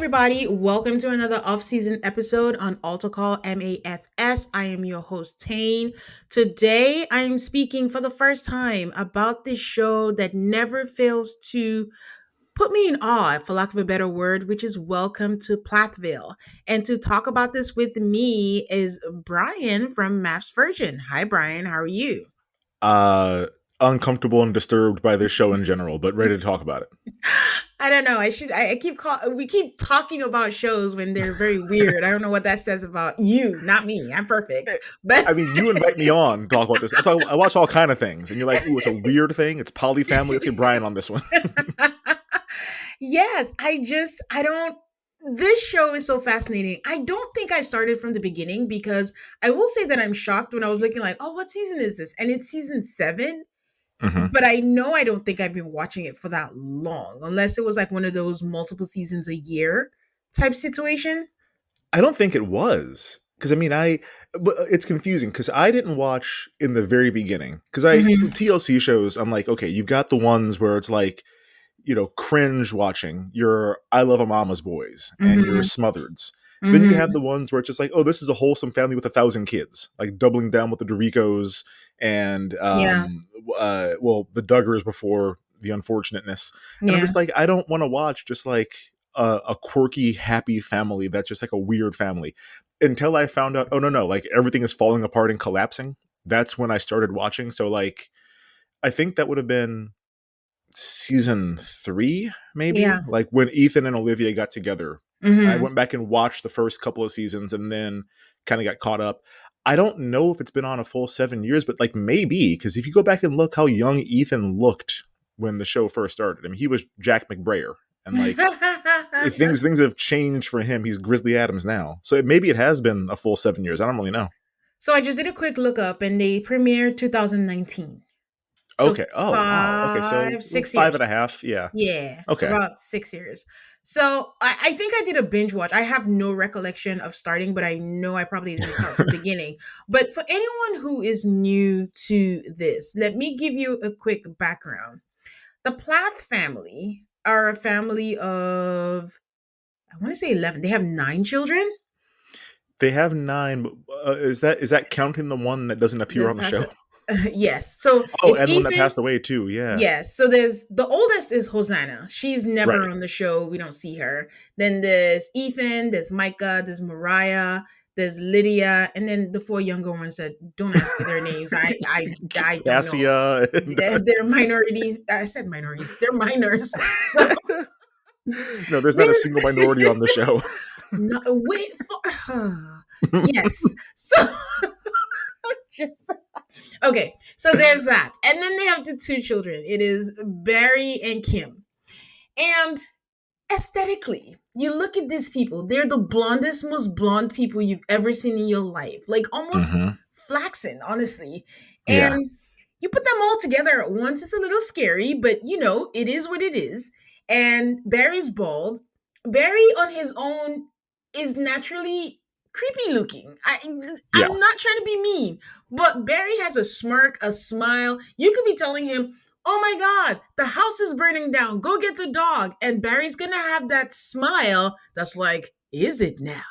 everybody. Welcome to another off-season episode on Altar Call MAFS. I am your host, Tane. Today, I am speaking for the first time about this show that never fails to put me in awe, for lack of a better word, which is Welcome to Plathville. And to talk about this with me is Brian from MAFS Virgin. Hi, Brian. How are you? uh Uncomfortable and disturbed by this show in general, but ready to talk about it. I don't know. We keep talking about shows when they're very weird. I don't know what that says about you, not me. I'm perfect. But I mean, you invite me on to talk about this. I watch all kind of things, and you're like, "Ooh, it's a weird thing. It's poly family. Let's get Brian on this one." yes, I don't this show is so fascinating. I don't think I started from the beginning because I will say that I'm shocked when I was looking like, "Oh, what season is this?" And it's season 7. hmm But I know I don't think I've been watching it for that long, unless it was like one of those multiple seasons a year type situation. I don't think it was because I mean, but it's confusing because I didn't watch in the very beginning because Mhm. TLC shows. I'm like, okay, you've got the ones where it's like cringe watching your I Love a Mama's Boys and your Mhm. Smothered's. Then you have Mhm. the ones where it's just like, oh, this is a wholesome family with 1,000 kids, like doubling down with the Doricos and Yeah. the Duggars before the unfortunateness. And I'm Yeah. just like, I don't want to watch just like a quirky, happy family that's just like a weird family. Until I found out, oh no, like everything is falling apart and collapsing. That's when I started watching. So like, I think that would have been season 3, maybe, Yeah. like when Ethan and Olivia got together. I Mhm. went back and watched the first couple of seasons and then kind of got caught up. I don't know if it's been on a full 7 years, but like maybe, because if you go back and look how young Ethan looked when the show first started, I mean, he was Jack McBrayer, and like things have changed for him. He's Grizzly Adams now, so maybe it has been a full 7 years. I don't really know. So I just did a quick look up and they premiered 2019. So Okay. Oh wow. Okay. So five, six five years. and a half. Yeah. Yeah, Okay. about 6 years. So I think I did a binge watch. I have no recollection of starting, but I know I probably didn't start from the beginning. But for anyone who is new to this, let me give you a quick background. The Plath family are a family of, I want to say 11. They have 9 children. They have 9. But, is that counting the one that doesn't appear The on the show? pastor, yes. So Oh, it's and the one that Ethan. passed away too. Yeah. Yes. So there's the oldest is Hosanna. She's never Right. on the show. We don't see her. Then there's Ethan, there's Micah, there's Mariah, there's Lydia, and then the 4 younger ones that don't ask me their names. I don't know. Cassia. And, They're minorities. I said minorities. They're minors. So no, there's not a they're single minority on the show. no wait for yes. So just okay. So there's that. And then they have the 2 children. It is Barry and Kim. And aesthetically, you look at these people, they're the blondest, most blonde people you've ever seen in your life. Like almost hmm flaxen, honestly. Yeah. And you put them all together at once, it's a little scary, but it is what it is. And Barry's bald. Barry on his own is naturally creepy looking. Yeah. I'm not trying to be mean, but Barry has a smirk, a smile. You could be telling him, "Oh my God, the house is burning down. Go get the dog." And Barry's going to have that smile that's like, "Is it now?"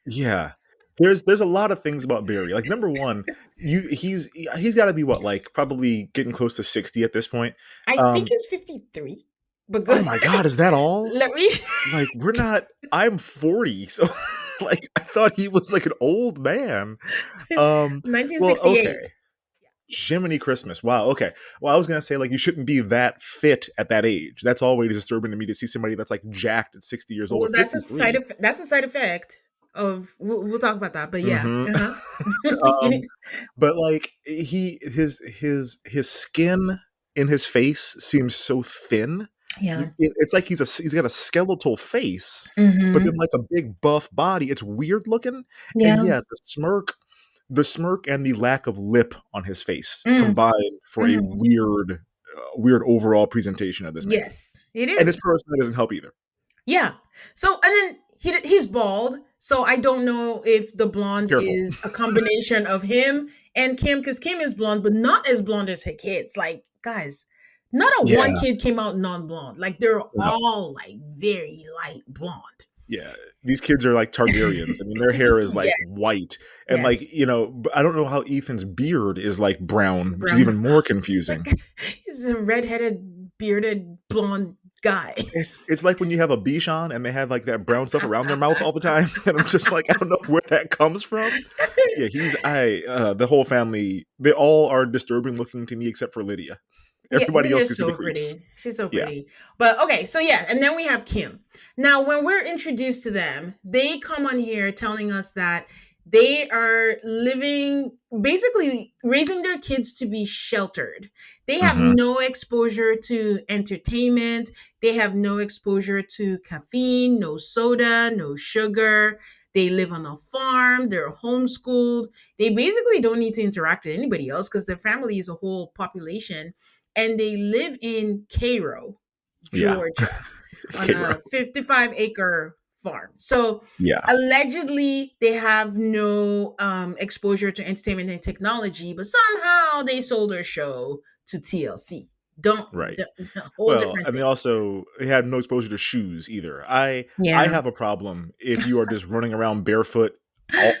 Yeah. There's a lot of things about Barry. Like number one, he's got to be what, like probably getting close to 60 at this point. I think Um it's 53. But go oh my god, is that all? let me Like we're not I'm 40, so like I thought he was like an old man. Well, okay. 1968. Jiminy Christmas. Wow. Okay. Well, I was gonna say like you shouldn't be that fit at that age. That's always disturbing to me to see somebody that's like jacked at 60 years old Well, or 53. that's a side effect of we'll talk about that. But yeah. hmm Uh-huh. You um, need- but like his skin in his face seems so thin. yeah. It's like he's got a skeletal face, but then Mhm. like a big buff body. It's weird looking, and Yeah. yeah, the smirk and the lack of lip on his face Mm. combined for a Mhm. weird overall presentation of this man. Yes, it And his is. personality doesn't help either. Yeah. So and then he's bald. So I don't know if the blonde Careful. is a combination of him and Kim, because Kim is blonde, but not as blonde as her kids. Like, guys, not a one Yeah. kid came out non-blonde. Like they're No. all like very light blonde. Yeah, these kids are like Targaryens. I mean, their hair is like Yes, white, and like yes. I don't know how Ethan's beard is like brown, which is Brown. even more He's like confusing. he's a redheaded, bearded, blonde guy. It's like when you have a Bichon and they have like that brown stuff around their mouth all the time, and I'm just like, I don't know where that comes from. Yeah, he's I the whole family, they all are disturbing looking to me except for Lydia. Yeah, Everybody else Lydia's gives me the so creeps. pretty. She's so Yeah. pretty. But okay, so yeah, and then we have Kim. Now, when we're introduced to them, they come on here telling us that they are living, basically raising their kids to be sheltered. They have Hmm. no exposure to entertainment. They have no exposure to caffeine, no soda, no sugar. They live on a farm. They're homeschooled. They basically don't need to interact with anybody else because their family is a whole population, and they live in Cairo, Yeah. Georgia, on Cairo. a 55-acre farm. So Yeah. allegedly they have no exposure to entertainment and technology, but somehow they sold their show to TLC. Don't, Right. whole Well, different and thing. they had no exposure to shoes either. I Yeah. have a problem if you are just running around barefoot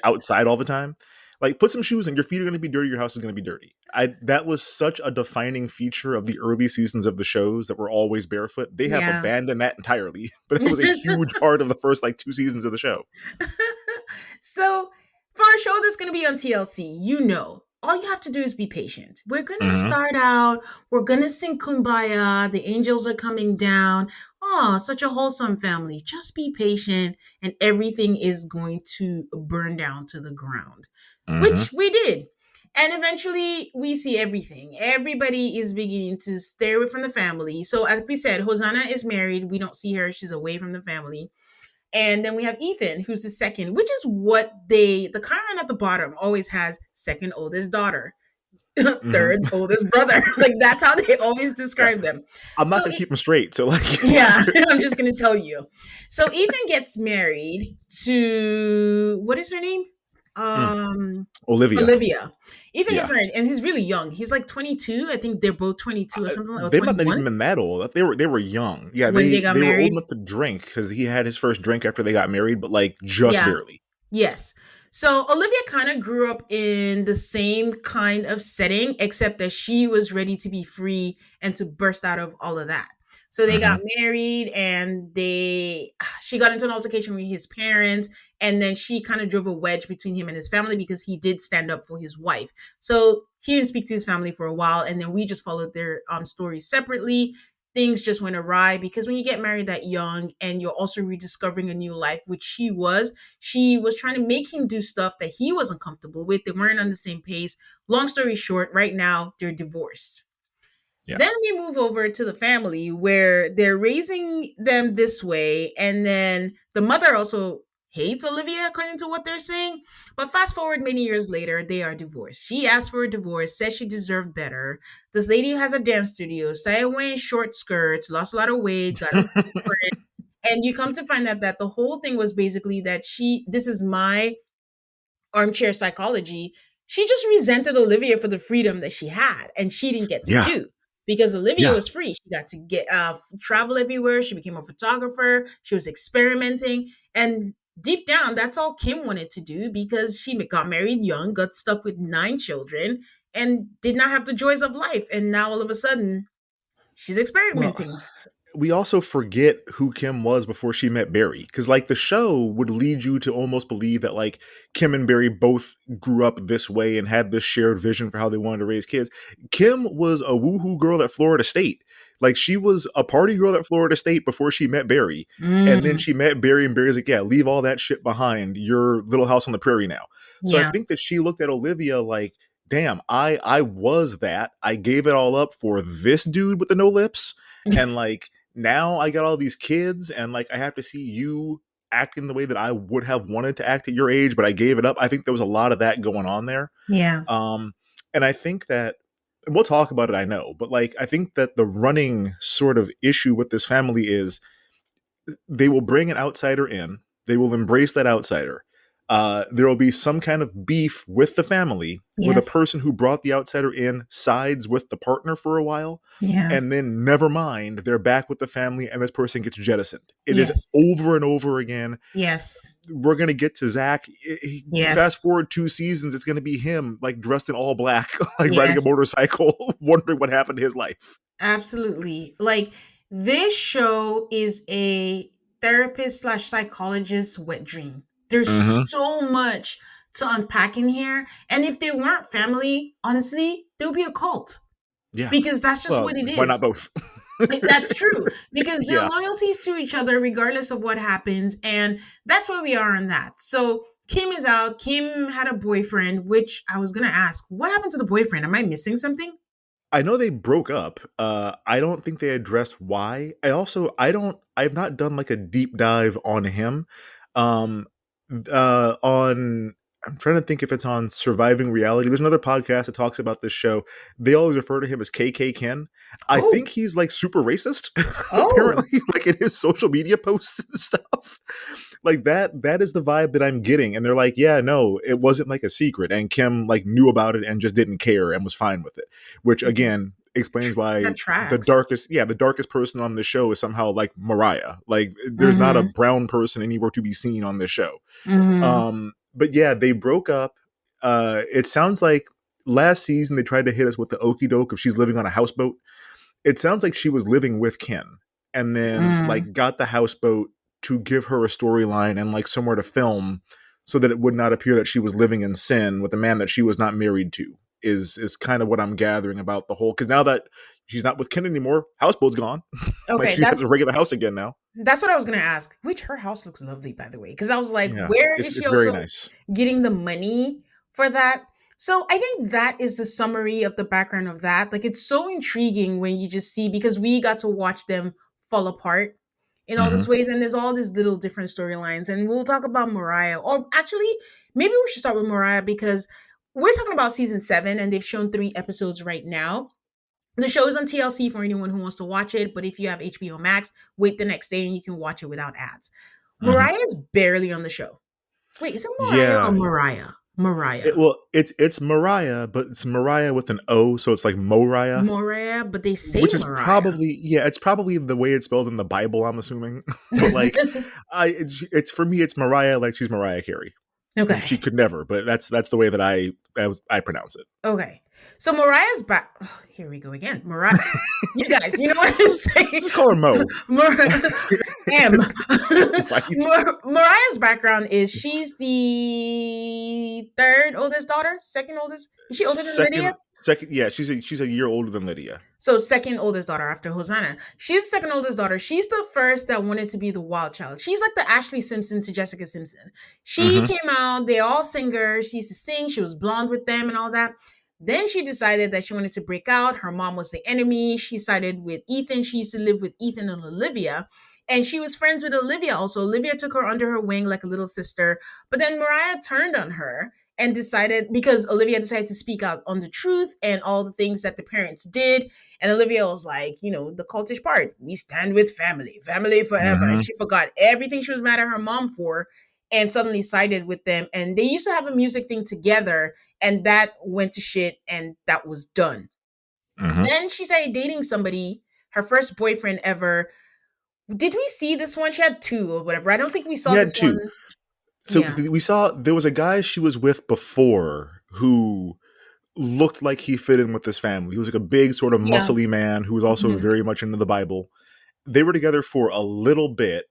outside all the time. Like put some shoes on, your feet are going to be dirty, your house is going to be dirty. I That was such a defining feature of the early seasons of the shows that were always barefoot. They have Yeah. abandoned that entirely, but it was a huge part of the first like 2 seasons of the show. So, for a show that's going to be on TLC, all you have to do is be patient. We're going to Mhm. start out, we're going to sing Kumbaya, the angels are coming down. Oh, such a wholesome family. Just be patient, and everything is going to burn down to the ground, Mhm. which we did. And eventually, we see everything. Everybody is beginning to stay away from the family. So, as we said, Hosanna is married. We don't see her, she's away from the family. And then we have Ethan, who's the second, which is what the Chiron at the bottom always has: second oldest daughter, Mhm. third oldest brother. Like that's how they always Yeah. describe them. I'm not So going to keep them straight. So like yeah, I'm just gonna tell you. So Ethan gets married to, what is her name? Mm. Um Olivia. Olivia. Ethan gets Yeah. married and he's really young. He's like 22. I think they're both 22 or something, or They might not 21 even been that old. They were young. Yeah, when they got they were old married. enough to drink because he had his first drink after they got married, but like just Yeah. barely. Yes. So Olivia kind of grew up in the same kind of setting, except that she was ready to be free and to burst out of all of that. So they got Hmm. married, and she got into an altercation with his parents, and then she kind of drove a wedge between him and his family because he did stand up for his wife. So he didn't speak to his family for a while, and then we just followed their stories separately. Things just went awry because when you get married that young and you're also rediscovering a new life, which she was trying to make him do stuff that he wasn't comfortable with. They weren't on the same pace. Long story short, right now they're divorced. Yeah. Then we move over to the family where they're raising them this way. And then the mother also hates Olivia, according to what they're saying. But fast forward many years later, they are divorced. She asked for a divorce, says she deserved better. This lady has a dance studio, started wearing short skirts, lost a lot of weight, got a boyfriend. And you come to find out that the whole thing was basically that this is my armchair psychology, she just resented Olivia for the freedom that she had and she didn't get to Yeah. do, because Olivia Yeah. was free. She got to get travel everywhere. She became a photographer. She was experimenting, and deep down, that's all Kim wanted to do because she got married young, got stuck with 9 children, and did not have the joys of life. And now all of a sudden, she's Well, experimenting. we also forget who Kim was before she met Barry. Because, like, the show would lead you to almost believe that, like, Kim and Barry both grew up this way and had this shared vision for how they wanted to raise kids. Kim was a woohoo girl at Florida State. Like, she was a party girl at Florida State before she met Barry. And then Mm, she met Barry, and Barry's like, yeah, leave all that shit behind. Your little house on the prairie now. So I yeah, think that she looked at Olivia like, damn, I was that. I gave it all up for this dude with the no lips. And, like, now I got all these kids and like I have to see you acting the way that I would have wanted to act at your age, but I gave it up. I think there was a lot of that going on there. yeah, Um, and I think that we'll talk about it, I know, but like I think that the running sort of issue with this family is they will bring an outsider in, they will embrace that outsider, there will be some kind of beef with the family where the Yes. person who brought the outsider in sides with the partner for a while, Yeah. and then never mind, they're back with the family and this person gets jettisoned. It is Yes. over and over again. Yes. We're gonna get to Zach. Fast Yes. forward 2 seasons, it's gonna be him like dressed in all black, like riding a Yes. motorcycle, wondering what happened to his life. Absolutely. Like this show is a therapist slash psychologist wet dream. There's Mm-hmm. so much to unpack in here. And if they weren't family, honestly, they would be a cult Yeah. because that's just Well, what it why not is. both? That's true because they're Yeah. loyalties to each other regardless of what happens. And that's where we are on that. So Kim is out. Kim had a boyfriend, which I was going to ask, what happened to the boyfriend? Am I missing something? I know they broke up. I don't think they addressed why. I've not done like a deep dive on him. Um on I'm trying to think if it's on Surviving Reality. There's another podcast that talks about this show. They always refer to him as KK Ken. I Oh, think he's like super racist, oh, apparently, like in his social media posts and stuff. Like that is the vibe that I'm getting. And they're like, yeah, no, it wasn't like a secret. And Kim like knew about it and just didn't care and was fine with it. Which again explains why that tracks. the darkest person on the show is somehow like Mariah. Like there's not a Mhm, brown person anywhere to be seen on this show. mhm. But yeah, they broke up. It sounds like last season they tried to hit us with the okey doke of she's living on a houseboat. It sounds like she was living with Ken and then Mm. like got the houseboat to give her a storyline and like somewhere to film so that it would not appear that she was living in sin with a man that she was not married to is kind of what I'm gathering about the whole, because now that she's not with Ken anymore, houseboat's gone. Like Okay, she has a regular house again now. that's what I was gonna ask. Which her house looks lovely, by the way, because I was like, Yeah, where it's is she it's very also nice. getting the money for that? So I think that is the summary of the background of that. Like it's so intriguing when you just see because we got to watch them fall apart in all these Hmm. ways, and there's all these little different storylines. And we'll talk about Mariah, or actually, maybe we should start with Mariah because we're talking about season 7, and they've shown 3 episodes right now. The show is on TLC for anyone who wants to watch it, but if you have HBO Max, wait the next day and you can watch it without ads. Hmm. Mariah is barely on the show. Wait, is it Mariah or Yeah. Mariah? Mariah. It's Mariah, but it's Mariah with an O, so it's like Moriah, Mariah, but they say which is Mariah. probably, yeah, it's probably the way it's spelled in the Bible, I'm assuming. But like, it's for me, it's Mariah, like she's Mariah Carey, and Okay. she could never, but that's the way that I pronounce it. Okay. So Mariah's back. Oh, here we go again. Mariah. You guys, you know what I'm saying? Just call her Mo, Mar- M. right? Mariah's background is she's the third oldest daughter, second oldest. Is she older than Lydia? Second, yeah, she's a year older than Lydia. So second oldest daughter after Hosanna. She's the second oldest daughter. She's the first that wanted to be the wild child. She's like the Ashley Simpson to Jessica Simpson. She Hmm. came out, they're all singers. She used to sing, she was blonde with them and all that. Then she decided that she wanted to break out. Her mom was the enemy. She sided with Ethan. She used to live with Ethan and Olivia. And she was friends with Olivia also. Olivia took her under her wing like a little sister. But then Mariah turned on her and decided because Olivia decided to speak out on the truth and all the things that the parents did. And Olivia was like, the cultish part. We stand with family, family forever. And Hmm. she forgot everything she was mad at her mom for and suddenly sided with them. And they used to have a music thing together, and that went to shit, and that was done. Hmm. Then she started dating somebody, her first boyfriend ever. Did we see this one? She had two or whatever. I don't think we He saw this had one. two. So Yeah. we saw there was a guy she was with before who looked like he fit in with this family. He was like a big, sort of Yeah. muscly man who was also Mhm. very much into the Bible. They were together for a little bit,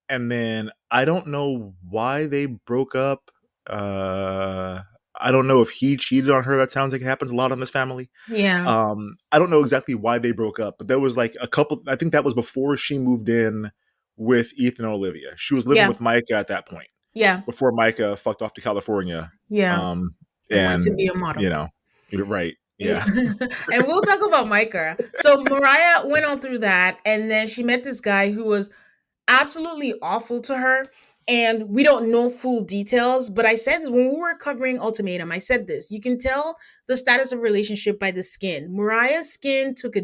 and then I don't know why they broke up. I don't know if he cheated on her. That sounds like it happens a lot in this family. Yeah. I don't know exactly why they broke up, but there was like a couple. I think that was before she moved in with Ethan and Olivia. She was living Yeah. with Micah at that point Yeah. before Micah fucked off to California. Yeah. Um, And went to and be a model. you're right. Yeah. Yeah. And we'll talk about Micah. So Mariah went on through that, and then she met this guy who was absolutely awful to her. And we don't know full details, but I said this when we were covering Ultimatum. I said this. You can tell the status of relationship by the skin. Mariah's skin took a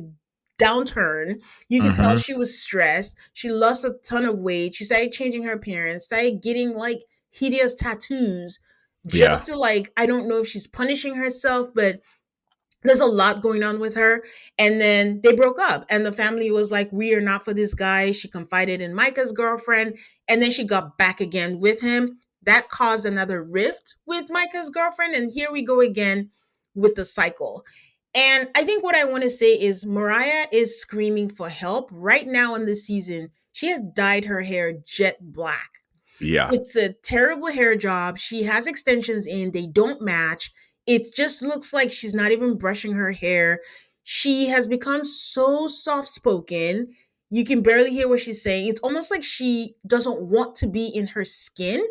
downturn. You could tell Hmm. she was stressed. She lost a ton of weight. She started changing her appearance, started getting like hideous tattoos Yeah. just to like, I don't know if she's punishing herself, but there's a lot going on with her. And then they broke up, and the family was like, we are not for this guy. She confided in Micah's girlfriend, and then she got back again with him. That caused another rift with Micah's girlfriend, and here we go again with the cycle. And I think what I want to say is Mariah is screaming for help right now in this season. She has dyed her hair jet black. Yeah. It's a terrible hair job. She has extensions in, they don't match. It just looks like she's not even brushing her hair. She has become so soft spoken. You can barely hear what she's saying. It's almost like she doesn't want to be in her skin.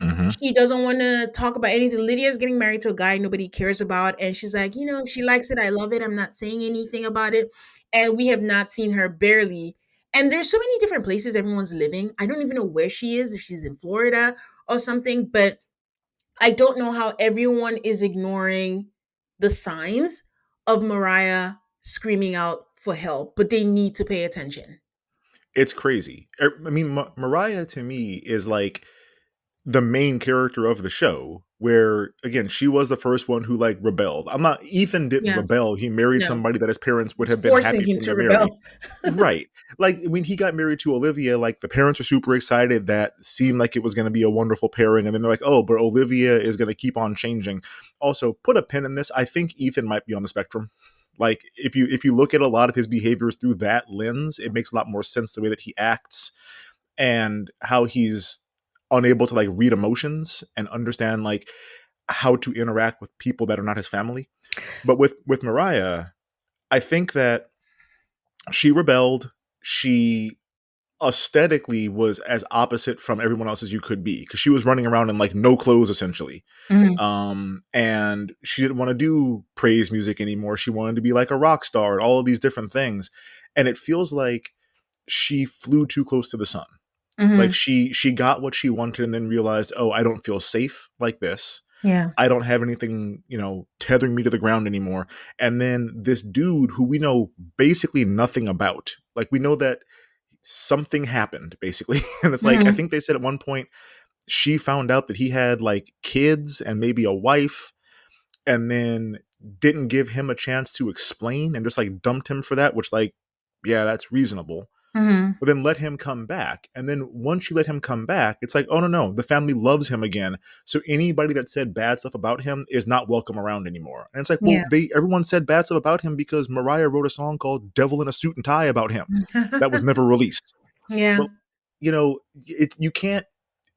Hmm. She doesn't want to talk about anything. Lydia's getting married to a guy nobody cares about. And she's like, if she likes it, I love it. I'm not saying anything about it. And we have not seen her barely. And there's so many different places everyone's living. I don't even know where she is, if she's in Florida or something. But I don't know how everyone is ignoring the signs of Mariah screaming out for help, but they need to pay attention. It's crazy. I mean, Mariah to me is like the main character of the show, where again she was the first one who like rebelled. I'm not Ethan didn't Yeah, rebel. He married no, somebody that his parents would have been forcing happy him for him to to marry. rebel. Right. Like when he got married to Olivia, like the parents were super excited. That seemed like it was going to be a wonderful pairing. And then they're like, oh, but Olivia is going to keep on changing. Also, put a pin in this. I think Ethan might be on the spectrum. Like if you look at a lot of his behaviors through that lens, it makes a lot more sense the way that he acts and how he's unable to like read emotions and understand like how to interact with people that are not his family. But with Mariah, I think that she rebelled. She aesthetically was as opposite from everyone else as you could be because she was running around in like no clothes essentially. Mhm, And she didn't want to do praise music anymore. She wanted to be like a rock star and all of these different things. And it feels like she flew too close to the sun. Like mhm. she got what she wanted and then realized, oh, I don't feel safe like this. Yeah. I don't have anything, tethering me to the ground anymore. And then this dude who we know basically nothing about, like we know that something happened basically. And it's like, I Mhm, think they said at one point she found out that he had like kids and maybe a wife and then didn't give him a chance to explain and just like dumped him for that, which like, yeah, that's reasonable, mhm. but then let him come back. And then once you let him come back, it's like, oh no, no, the family loves him again. So anybody that said bad stuff about him is not welcome around anymore. And it's like, well, Yeah. everyone said bad stuff about him because Mariah wrote a song called Devil in a Suit and Tie about him that was never released. Yeah. But you can't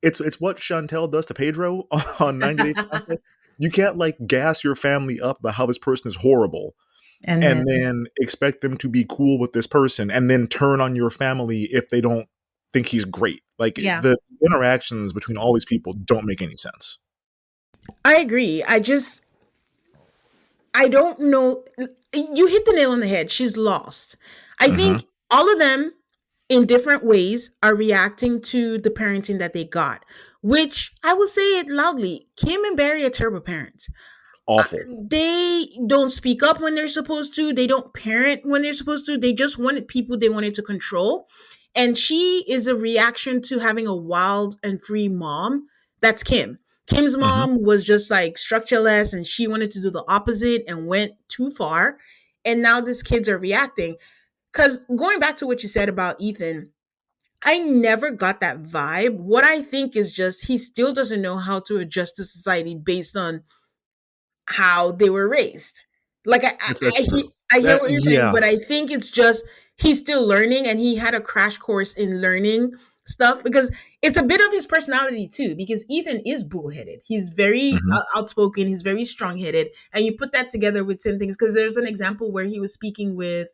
it's what Chantel does to Pedro on 90 Day Fiancé. You can't like gas your family up about how this person is horrible And and then then expect them to be cool with this person and then turn on your family if they don't think he's great. Like yeah, the interactions between all these people don't make any sense. I agree. I don't know. You hit the nail on the head. She's lost. I Hmm. think all of them in different ways are reacting to the parenting that they got, which I will say it loudly. Kim and Barry are terrible parents. Awful. They don't speak up when they're supposed to. They don't parent when they're supposed to. They just wanted people they wanted to control. And she is a reaction to having a wild and free mom. That's Kim. Kim's Hmm. mom was just like structureless and she wanted to do the opposite and went too far. And now these kids are reacting. Because going back to what you said about Ethan, I never got that vibe. What I think is just he still doesn't know how to adjust to society based on how they were raised. Like That's true. I hear That what you're saying, yeah. but I think it's just he's still learning and he had a crash course in learning stuff because it's a bit of his personality too because Ethan is bullheaded. He's very Hmm. outspoken, he's very strong-headed and you put that together with certain things because there's an example where he was speaking with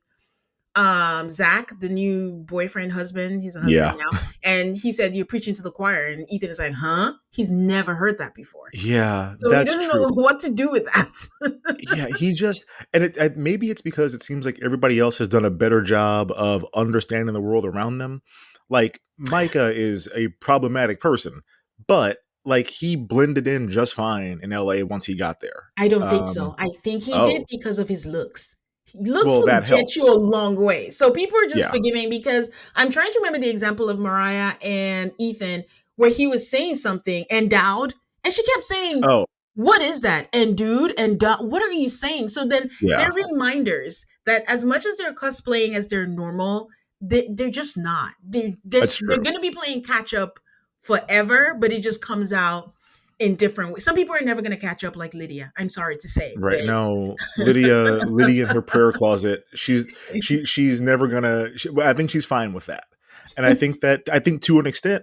Zach, the new boyfriend husband, he's a husband Yeah. now, and he said you're preaching to the choir and Ethan is like, "Huh?" He's never heard that before. Yeah, So he that's doesn't true. know what to do with that. Yeah, he just and maybe it's because it seems like everybody else has done a better job of understanding the world around them. Like Micah is a problematic person, but like he blended in just fine in LA once he got there. I don't think Um, so. I think he did oh, because of his looks. Looks well, will that get you helps. a long way. So people are just Yeah. forgiving because I'm trying to remember the example of Mariah and Ethan where he was saying something, endowed, and she kept saying, Oh, what is that? And dude, and what are you saying? So then yeah, they're reminders that as much as they're cosplaying as they're normal, they're just not. that's They're true. going to be playing catch up forever, but it just comes out in different ways. Some people are never going to catch up like Lydia. I'm sorry to say, Right now, but Lydia in her prayer closet, she's never gonna. Well, I think she's fine with that, and I think to an extent,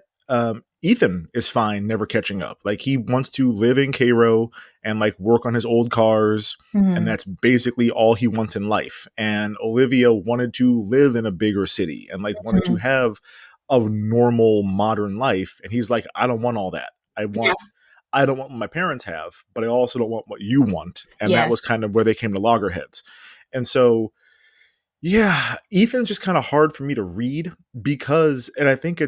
Ethan is fine never catching up. Like he wants to live in Cairo and like work on his old cars, and Mhm, that's basically all he wants in life. And Olivia wanted to live in a bigger city and like wanted to mhm. have a normal modern life, and he's like, I don't want all that. Yeah. I don't want what my parents have, but I also don't want what you want. And that was Yes. kind of where they came to loggerheads. And so, yeah, Ethan's just kind of hard for me to read because, and I think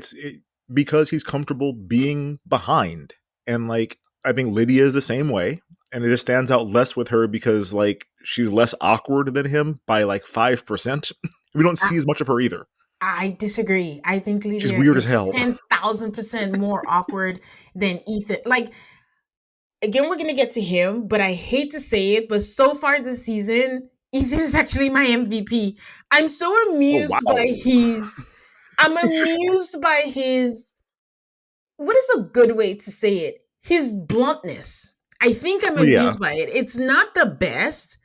because he's comfortable being behind. And like, I think Lydia is the same way. And it just stands out less with her because like she's less awkward than him by like 5%. We don't I, see as much of her either. I disagree. I think She's Lydia weird as is hell. 10,000% more awkward than Ethan. Like, again, we're going to get to him, but I hate to say it, but so far this season, Ethan is actually my MVP. I'm so Oh amused by wow. I'm amused by his, what is a good way to say it? His bluntness. I think I'm Oh yeah. amused by it. It's not the best,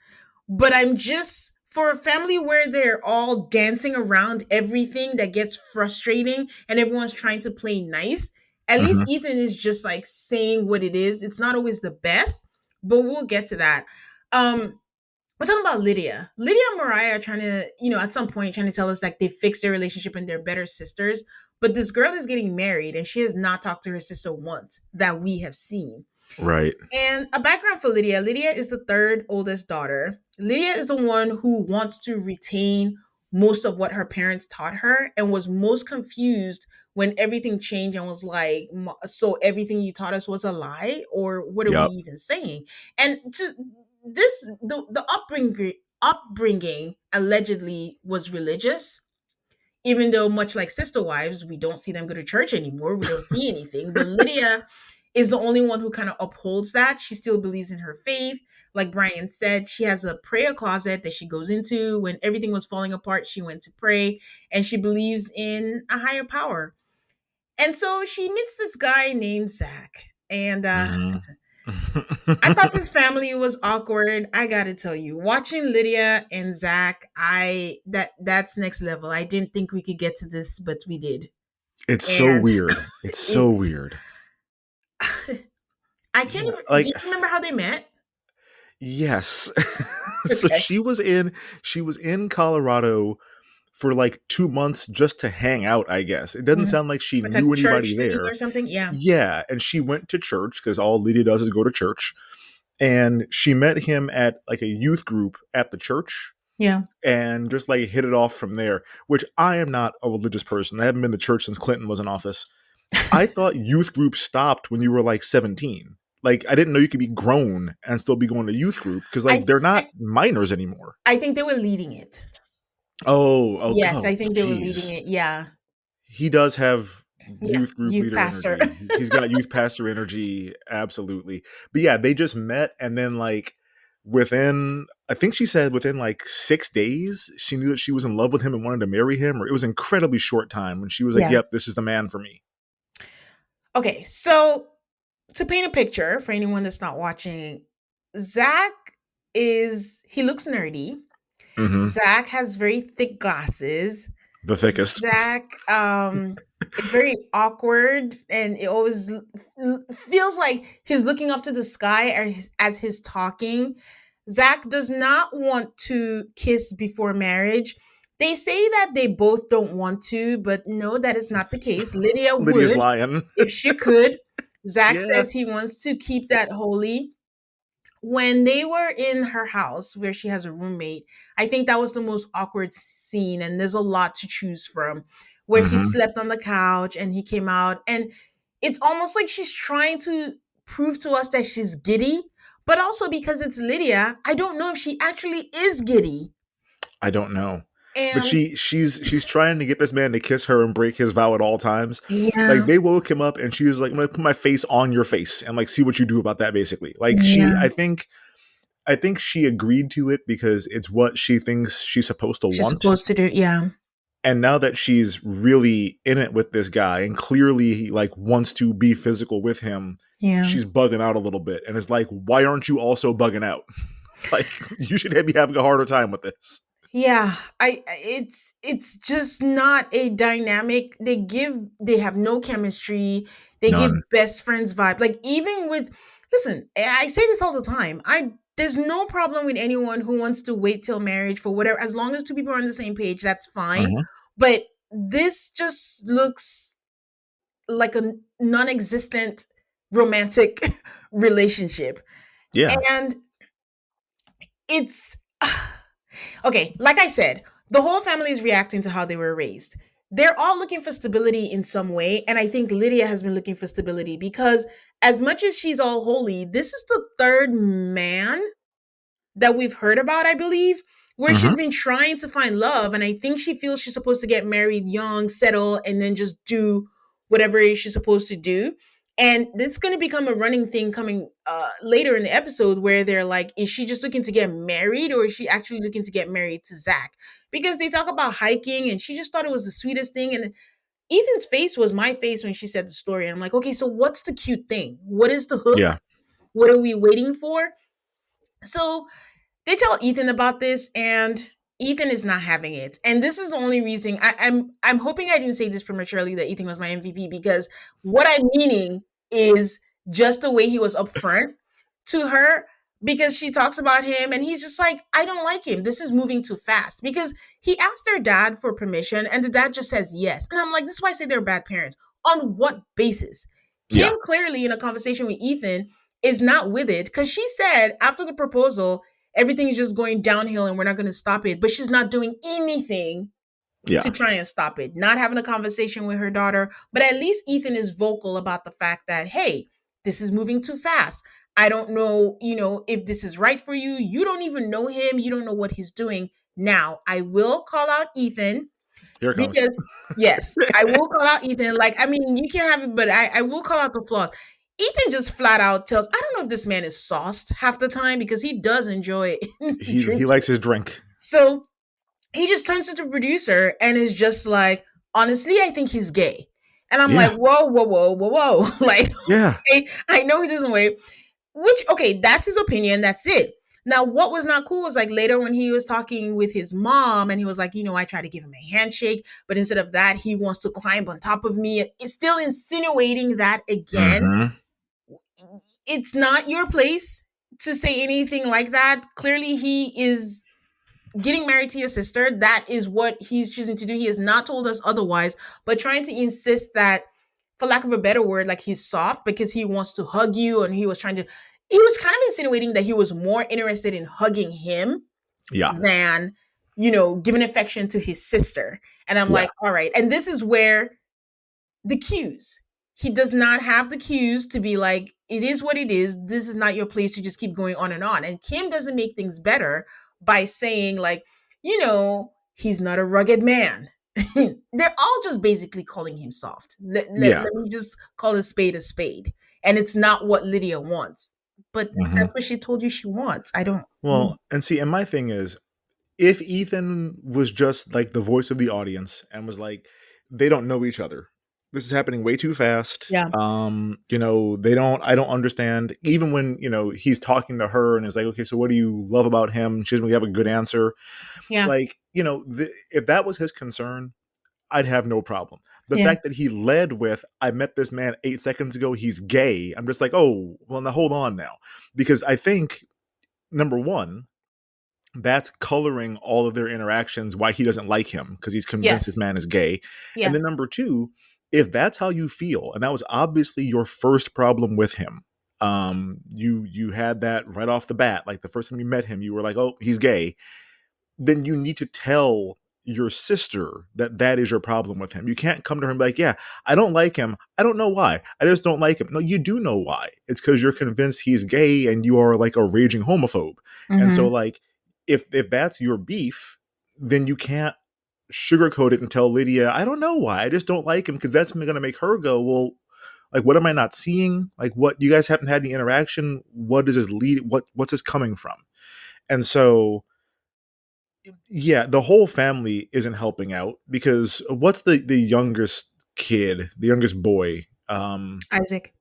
but I'm just, for a family where they're all dancing around everything that gets frustrating and everyone's trying to play nice, at least Hmm. Ethan is just like saying what it is. It's not always the best, but we'll get to that. We're talking about Lydia. Lydia and Mariah are trying to, at some point trying to tell us like they fixed their relationship and they're better sisters. But this girl is getting married and she has not talked to her sister once that we have seen. Right. And a background for Lydia. Lydia is the third oldest daughter. Lydia is the one who wants to retain most of what her parents taught her and was most confused when everything changed and was like, so everything you taught us was a lie? Or what are we Yep. even saying? And to this, the upbringing allegedly was religious, even though much like sister wives, we don't see them go to church anymore. We don't see anything. But Lydia is the only one who kind of upholds that. She still believes in her faith. Like Brian said, she has a prayer closet that she goes into when everything was falling apart. She went to pray and she believes in a higher power. And so she meets this guy named Zach. And Mhm. I thought this family was awkward. I gotta tell you, watching Lydia and Zach, that's next level. I didn't think we could get to this, but we did. It's so And weird. It's so it's weird. I can't Yeah, even, do like you remember how they met? yes. So Okay. she was in Colorado for like 2 months just to hang out, I guess. It doesn't Mhm. sound like she Like a knew anybody church thing there. or something? Yeah. Yeah, and she went to church because all Lydia does is go to church. And she met him at like a youth group at the church Yeah. and just like hit it off from there, which I am not a religious person. I haven't been to church since Clinton was in office. I thought youth group stopped when you were like 17. Like I didn't know you could be grown and still be going to youth group because I like they're I not minors anymore. I think they were leading it. Yes, I Oh, think they were leading jeez. it. Yeah. He does have Yeah. youth group Youth leader pastor. energy. He's got youth pastor energy, absolutely. But yeah, they just met, and then like within, I think she said within like 6 days, she knew that she was in love with him and wanted to marry him. Or it was an incredibly short time when she was like, Yeah. "Yep, this is the man for me." Okay, so to paint a picture for anyone that's not watching, Zach he looks nerdy. Hmm. Zach has very thick glasses. The thickest. Zach is very awkward and it always feels like he's looking up to the sky as he's talking. Zach does not want to kiss before marriage. They say that they both don't want to, but no, that is not the case. Lydia Lydia's would lying. if she could. Zach Yeah. says he wants to keep that holy. When they were in her house where she has a roommate, I think that was the most awkward scene. And there's a lot to choose from where he Hmm. slept on the couch and he came out. And it's almost like she's trying to prove to us that she's giddy, but also because it's Lydia, I don't know if she actually is giddy. I don't know. But And she's trying to get this man to kiss her and break his vow at all times. Like yeah, they woke him up and she was like, I'm gonna put my face on your face and like see what you do about that basically. Like yeah, I think she agreed to it because it's what she thinks she's supposed to she's want. supposed to do. Yeah, And now that she's really in it with this guy and clearly like wants to be physical with him, yeah. she's bugging out a little bit and is like, why aren't you also bugging out? Like you should be having a harder time with this. Yeah, it's just not a dynamic. They have no chemistry. They give None. best friends vibe. Like even with listen, I say this all the time. I There's no problem with anyone who wants to wait till marriage for whatever, as long as two people are on the same page, that's fine. Mhm. But this just looks like a non-existent romantic relationship. Yeah. And it's okay, like I said, the whole family is reacting to how they were raised. They're all looking for stability in some way. And I think Lydia has been looking for stability because, as much as she's all holy, this is the third man that we've heard about, I believe, where she's Mhm. been trying to find love. And I think she feels she's supposed to get married young, settle, and then just do whatever it is she's supposed to do. And it's going to become a running thing coming later in the episode where they're like, is she just looking to get married or is she actually looking to get married to Zach? Because they talk about hiking and she just thought it was the sweetest thing. And Ethan's face was my face when she said the story. And I'm like, okay, so what's the cute thing? What is the hook? Yeah. What are we waiting for? So they tell Ethan about this, and Ethan is not having it. And this is the only reason I'm hoping I didn't say this prematurely that Ethan was my MVP, because what I'm meaning is just the way he was upfront to her, because she talks about him and he's just like, I don't like him. This is moving too fast. Because he asked their dad for permission and the dad just says yes. And I'm like, this is why I say they're bad parents. On what basis? Kim Yeah. clearly in a conversation with Ethan is not with it, because she said after the proposal everything is just going downhill and we're not going to stop it. But she's not doing anything to Yeah. try and stop it, not having a conversation with her daughter. But at least Ethan is vocal about the fact that, hey, this is moving too fast. I don't know, if this is right for you. You don't even know him. You don't know what he's doing. Now, I will call out Ethan Here it comes. because, yes, I will call out Ethan. Like, I mean, you can't have it, but I will call out the flaws. Ethan just flat out tells, I don't know if this man is sauced half the time because he does enjoy He drinking. likes his drink. So he just turns to the producer and is just like, honestly, I think he's gay. And I'm like, Yeah. whoa, whoa, whoa, whoa, whoa. Like, Yeah. okay, I know he doesn't wait. Which, okay, that's his opinion. That's it. Now, what was not cool was like later when he was talking with his mom and he was like, I tried to give him a handshake, but instead of that, he wants to climb on top of me. It's still insinuating that again. Mhm. It's not your place to say anything like that. Clearly, he is getting married to your sister. That is what he's choosing to do. He has not told us otherwise, but trying to insist that, for lack of a better word, like he's soft because he wants to hug you. And he was kind of insinuating that he was more interested in hugging him Yeah. than, giving affection to his sister. And I'm Yeah. like, all right. And this is where the cues. He does not have the cues to be like, it is what it is. This is not your place to just keep going on and on. And Kim doesn't make things better by saying, like, he's not a rugged man. They're all just basically calling him soft. Yeah. Let me just call a spade a spade. And it's not what Lydia wants. But Mhm. that's what she told you she wants. I don't. Well, and see, and my thing is, if Ethan was just like the voice of the audience and was like, they don't know each other. This is happening way too fast. Yeah. They don't, I don't understand. Even when, he's talking to her and is like, okay, so what do you love about him? She doesn't really have a good answer. Yeah. Like, if that was his concern, I'd have no problem. The Yeah. fact that he led with, I met this man 8 seconds ago, he's gay. I'm just like, oh, well, now hold on now. Because I think, number one, that's coloring all of their interactions why he doesn't like him because he's convinced this Yes. man is gay. And Yeah. then number two, if that's how you feel, and that was obviously your first problem with him, you had that right off the bat, like the first time you met him, you were like, oh, he's gay. Then you need to tell your sister that that is your problem with him. You can't come to her and be like, yeah, I don't like him. I don't know why. I just don't like him. No, you do know why. It's because you're convinced he's gay and you are like a raging homophobe. And so Hmm. like if that's your beef, then you can't sugarcoat it and tell Lydia, I don't know why. I just don't like him, because that's going to make her go, well, like, what am I not seeing? Like, what, you guys haven't had the interaction? What does this lead? What's this coming from? And so, yeah, the whole family isn't helping out, because what's the youngest kid, the youngest boy? Isaac.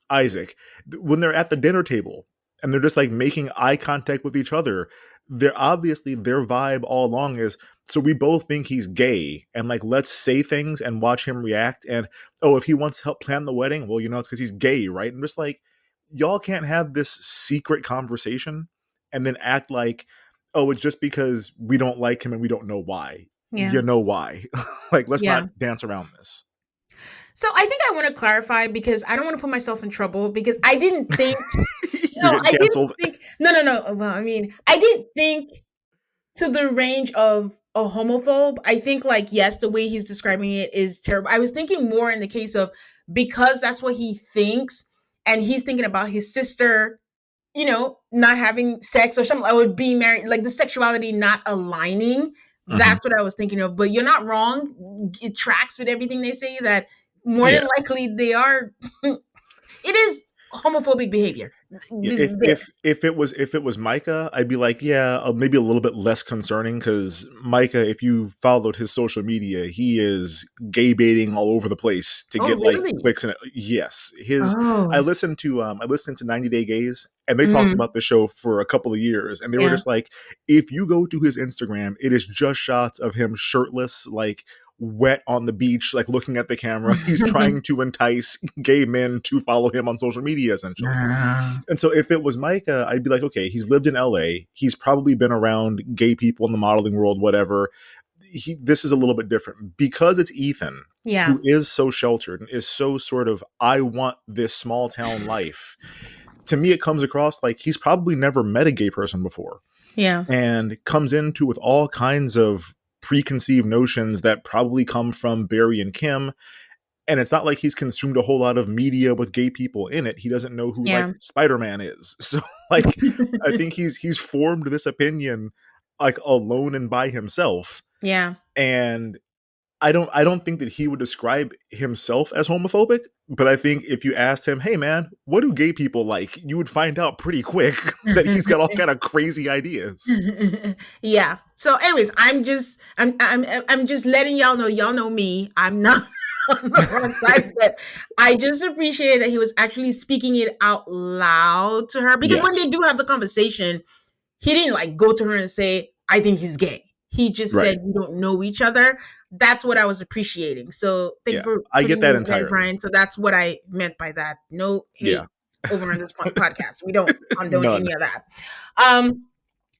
Isaac, when they're at the dinner table and they're just like making eye contact with each other, they're obviously, their vibe all along is, so we both think he's gay, and like, let's say things and watch him react. And oh, if he wants to help plan the wedding, well, it's because he's gay, right? And just like, y'all can't have this secret conversation and then act like, oh, it's just because we don't like him and we don't know why. Yeah. You know why? Like, let's Yeah. not dance around this. So I think I want to clarify, because I don't want to put myself in trouble, because I didn't think, You're no, getting I didn't canceled. think, no, no, no. Well, I mean, I didn't think to the range of a homophobe. I think, like, yes, the way he's describing it is terrible. I was thinking more in the case of, because that's what he thinks, and he's thinking about his sister, not having sex or something, or being married, like the sexuality not aligning. Hmm. That's what I was thinking of. But you're not wrong. It tracks with everything they say, that more than Yeah. likely they are. It is homophobic behavior. Yeah, There. if it was Micah, I'd be like, yeah, maybe a little bit less concerning, because Micah, if you followed his social media, he is gay baiting all over the place to Oh, get like really? clicks. And yes, his Oh. I listened to 90 Day Gays, and they talked Mm, about the show for a couple of years, and they were yeah. just like, if you go to his Instagram, it is just shots of him shirtless, like wet on the beach, like looking at the camera. He's trying to entice gay men to follow him on social media, essentially. Nah. And so if it was Micah, I'd be like, okay, he's lived in LA. He's probably been around gay people in the modeling world, whatever. This is a little bit different, because it's Ethan, Yeah. who is so sheltered and is so sort of, I want this small town life. To me, it comes across like he's probably never met a gay person before, Yeah. and comes into with all kinds of preconceived notions that probably come from Barry and Kim. And it's not like he's consumed a whole lot of media with gay people in it. He doesn't know who like Yeah. Spider-Man is. So like, I think he's formed this opinion like alone and by himself. Yeah. And I don't think that he would describe himself as homophobic, but I think if you asked him, "Hey man, what do gay people like?" you would find out pretty quick that he's got all kind of crazy ideas. Yeah. So, anyways, I'm just letting y'all know. Y'all know me. I'm not on the wrong side, but I just appreciate that he was actually speaking it out loud to her, because when they Yes. do have the conversation, he didn't like go to her and say, "I think he's gay." He just Right. said, "We don't know each other." That's what I was appreciating. So, thank you Yeah. for I putting get that me right, entirely. Brian. So that's what I meant by that. No Yeah. hate over on this podcast. We don't condone None. any of that. Um,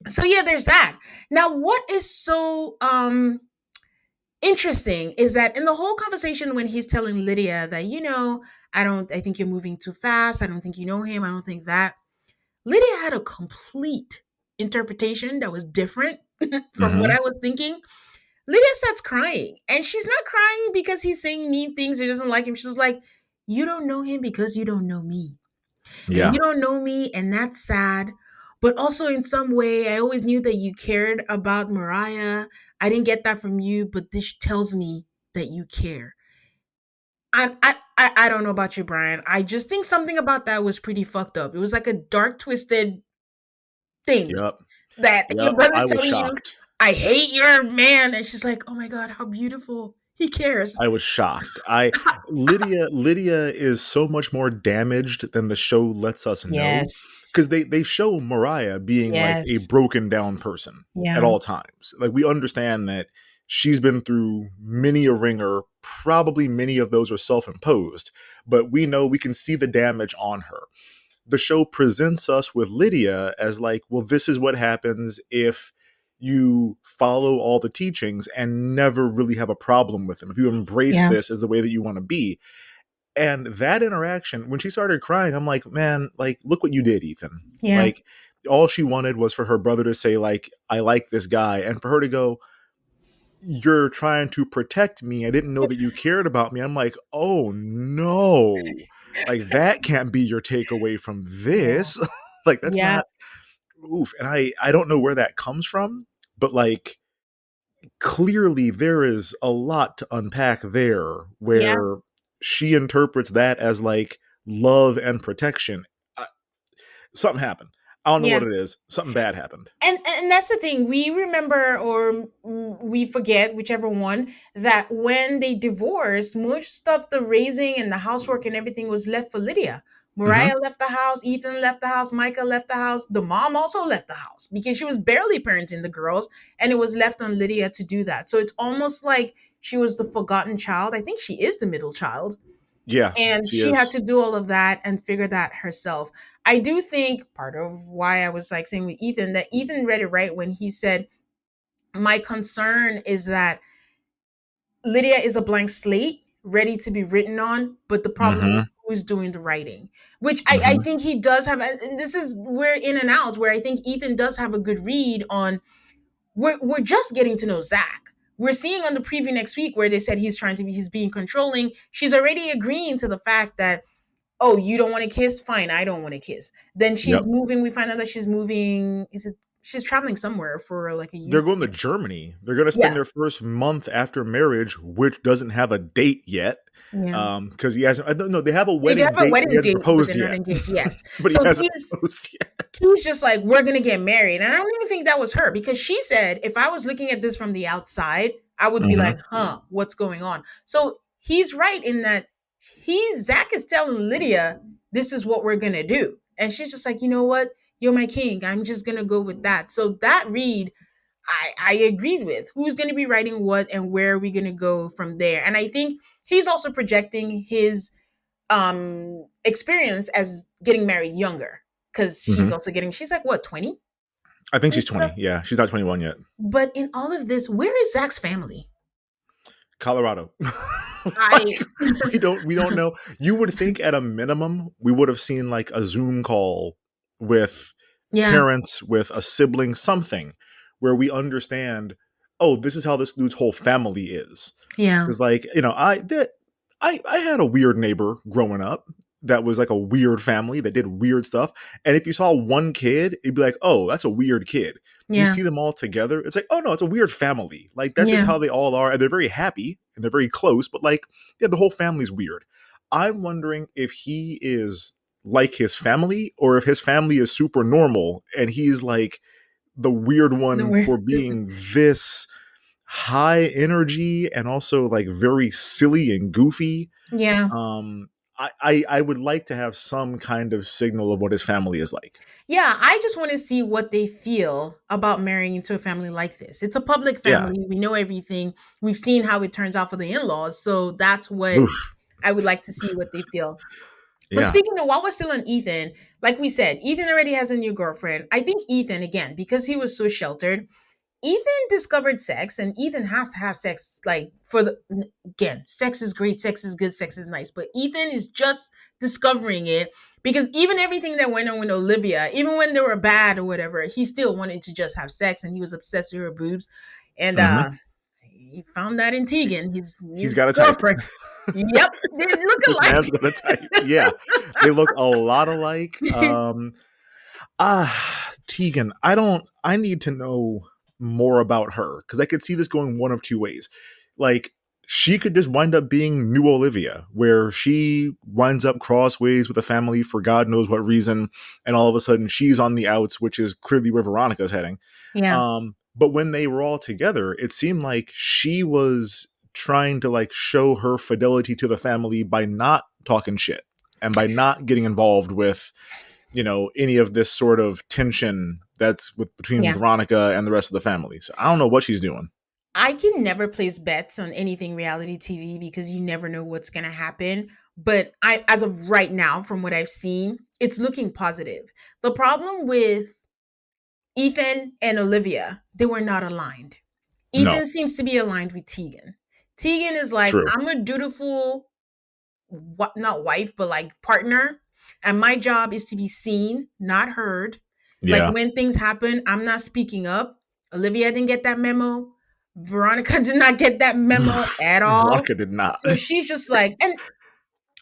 so yeah, there's that. Now, what is so interesting is that in the whole conversation, when he's telling Lydia that, I think you're moving too fast, I don't think you know him, I don't think that, Lydia had a complete interpretation that was different from what Hmm. I was thinking. Lydia starts crying, and she's not crying because he's saying mean things or doesn't like him. She's like, "You don't know him because you don't know me, and Yeah. you don't know me, and that's sad. But also, in some way, I always knew that you cared about Mariah. I didn't get that from you, but this tells me that you care." I don't know about you, Brian. I just think something about that was pretty fucked up. It was like a dark, twisted thing Yep. that your Yep. brother's I was telling you, shocked. "I hate your man," and she's like, "Oh my god, how beautiful! He cares." I was shocked. I Lydia is so much more damaged than the show lets us know, Yes. because they show Mariah being like a Yes. broken down person at Yeah. all times. Like, we understand that she's been through many a ringer, probably many of those are self-imposed, but we know, we can see the damage on her. The show presents us with Lydia as like, well, this is what happens if you follow all the teachings and never really have a problem with them. If you embrace Yeah. this as the way that you want to be. And that interaction, when she started crying, I'm like, man, like, look what you did, Ethan. Yeah. Like, all she wanted was for her brother to say, like, I like this guy, and for her to go, you're trying to protect me. I didn't know that you cared about me. I'm like, oh no. Like, that can't be your takeaway from Yeah. this. Like, that's Yeah. not, oof. And I don't know where that comes from, but like, clearly there is a lot to unpack there Yeah, where she interprets that as like love and protection. Something happened. I don't know what yeah. it is. Something bad happened. And that's the thing. We remember or we forget, whichever one, that when they divorced, most of the raising and the housework and everything was left for Lydia. Hmm. Mariah left the house, Ethan left the house, Micah left the house, the mom also left the house because she was barely parenting the girls, and it was left on Lydia to do that. So it's almost like she was the forgotten child. I think she is the middle child, Yeah, and she she had is. to do all of that and figure that herself. I do think part of why I was like saying with Ethan that Ethan read it right when he said, my concern is that Lydia is a blank slate ready to be written on, but the problem is Hmm. who's doing the writing, which I Hmm. think he does have. And this is, we're in and out, where I think Ethan does have a good read on. We're just getting to know Zach. We're seeing on the preview next week where they said he's being controlling. She's already agreeing to the fact that, oh, you don't want to kiss? Fine, I don't want to kiss. Then she's Yep. moving. We find out that she's moving. Is it she's traveling somewhere for like a They're youth going to camp? Germany. They're going to spend Yeah, their first month after marriage, which doesn't have a date yet. yeah. Because he hasn't. I don't know. They have a They wedding have a date, but he wedding hasn't date, but proposed they're not yet. engaged. Yes. But he So hasn't proposed yet. he's just like, we're gonna get married. And I don't even think that was her, because she said, if I was looking at this from the outside, I would be Hmm. like, huh, what's going on? So he's right in that Zach is telling Lydia, this is what we're gonna do. And she's just like, you know what? You're my king. I'm just gonna go with that. So that read, I agreed with. Who's gonna be writing what and where are we gonna go from there? And I think he's also projecting his experience as getting married younger, because Hmm. she's like what, 20 I think and she's stuff. 20. Yeah, she's not 21 yet. But in all of this, where is Zach's family? Colorado. I Like, we don't know. You would think at a minimum we would have seen like a Zoom call with Yeah, parents, with a sibling, something where we understand, oh, this is how this dude's whole family is. yeah, Because like, I had a weird neighbor growing up that was like a weird family that did weird stuff. And if you saw one kid, it'd be like, oh, that's a weird kid. You yeah, see them all together, it's like, oh no, it's a weird family. Like that's just yeah. how they all are, and they're very happy and they're very close. But like, yeah, the whole family's weird. I'm wondering if he is like his family, or if his family is super normal and he's like the weird No, one where? for being this high energy and also like very silly and goofy. Yeah, um I would like to have some kind of signal of what his family is like. yeah. I just want to see what they feel about marrying into a family like this. It's a public Yeah. family. We know everything. We've seen how it turns out for the in-laws. So that's what Oof. I would like to see what they feel. But Yeah. speaking of, while we're still on Ethan, like we said, Ethan already has a new girlfriend. I think Ethan, again, because he was so sheltered, Ethan discovered sex, and Ethan has to have sex. Like, again, sex is great, sex is good, sex is nice. But Ethan is just discovering it, because even everything that went on with Olivia, even when they were bad or whatever, he still wanted to just have sex, and he was obsessed with her boobs. And Hmm. he found that in Tegan, his He's new got a type. girlfriend. Yep, they look This man's alike. got a type. Yeah, they look a lot alike. Tegan, I need to know more about her, because I could see this going one of two ways. Like, she could just wind up being new Olivia, where she winds up crossways with a family for God knows what reason, and all of a sudden she's on the outs, which is clearly where Veronica's heading. Yeah, But when they were all together, it seemed like she was trying to like show her fidelity to the family by not talking shit and by not getting involved with, any of this sort of tension that's with between yeah. Veronica and the rest of the family. So I don't know what she's doing. I can never place bets on anything reality TV because you never know what's going to happen. But as of right now, from what I've seen, it's looking positive. The problem with Ethan and Olivia, they were not aligned. No, Ethan seems to be aligned with Tegan. Tegan is like, true. I'm a dutiful, what, not wife, but like partner. And my job is to be seen, not heard. Like Yeah. when things happen, I'm not speaking up. Olivia didn't get that memo. Veronica did not get that memo at all. Veronica did not. So she's just like, and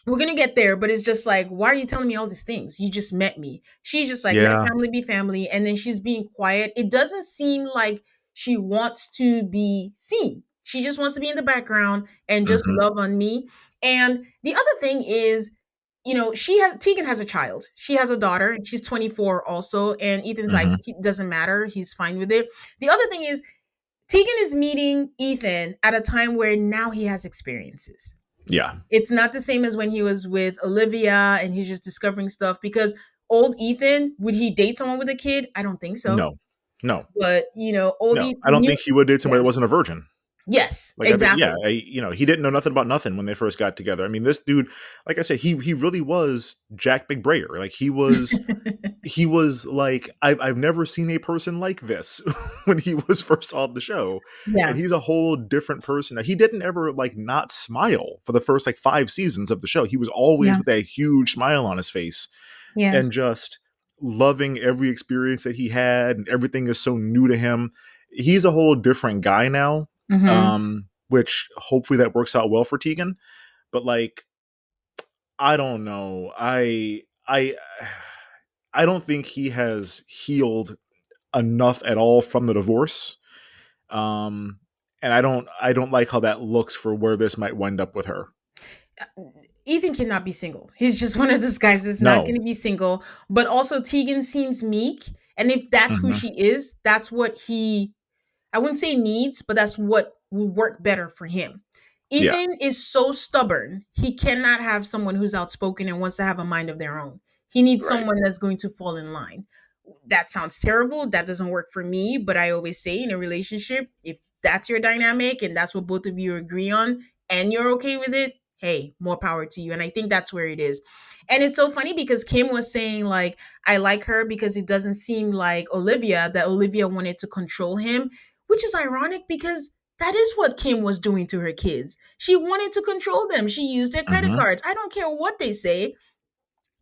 we're gonna get there, but it's just like, why are you telling me all these things? You just met me. She's just like, let Yeah. family be family, and then she's being quiet. It doesn't seem like She wants to be seen. She just wants to be in the background and just Hmm. love on me. And the other thing is, Tegan has a child. She has a daughter, and she's 24 also. And Ethan's like, Hmm. it doesn't matter. He's fine with it. The other thing is, Tegan is meeting Ethan at a time where now he has experiences. Yeah. It's not the same as when he was with Olivia and he's just discovering stuff, because old Ethan, would he date someone with a kid? I don't think so. No. No. But, old No. Ethan, I don't think he would date somebody yeah. that wasn't a virgin. Yes, Like, I think, yeah, exactly. he didn't know nothing about nothing when they first got together. I mean, this dude, like I said, he really was Jack Big Brayer. Like, he was like, I've never seen a person like this when he was first on the show, and Yeah, he's a whole different person. Now, he didn't ever like not smile for the first like 5 seasons of the show. He was always yeah, with that huge smile on his face yeah. and just loving every experience that he had, and everything is so new to him. He's a whole different guy now, Hmm. which hopefully that works out well for Tegan. But like, I don't know. I don't think he has healed enough at all from the divorce. Um, and I don't like how that looks for where this might wind up with her. Ethan cannot be single. He's just one of those guys that's not No. going to be single. But also, Tegan seems meek. And if that's who Hmm. she is, that's what I wouldn't say needs, but that's what would work better for him. Yeah. Ethan is so stubborn. He cannot have someone who's outspoken and wants to have a mind of their own. He needs Right. someone that's going to fall in line. That sounds terrible. That doesn't work for me. But I always say, in a relationship, if that's your dynamic and that's what both of you agree on and you're okay with it, hey, more power to you. And I think that's where it is. And it's so funny because Kim was saying, like, I like her because it doesn't seem like Olivia, that Olivia wanted to control him, which is ironic because that is what Kim was doing to her kids. She wanted to control them. She used their credit Hmm. cards. I don't care what they say.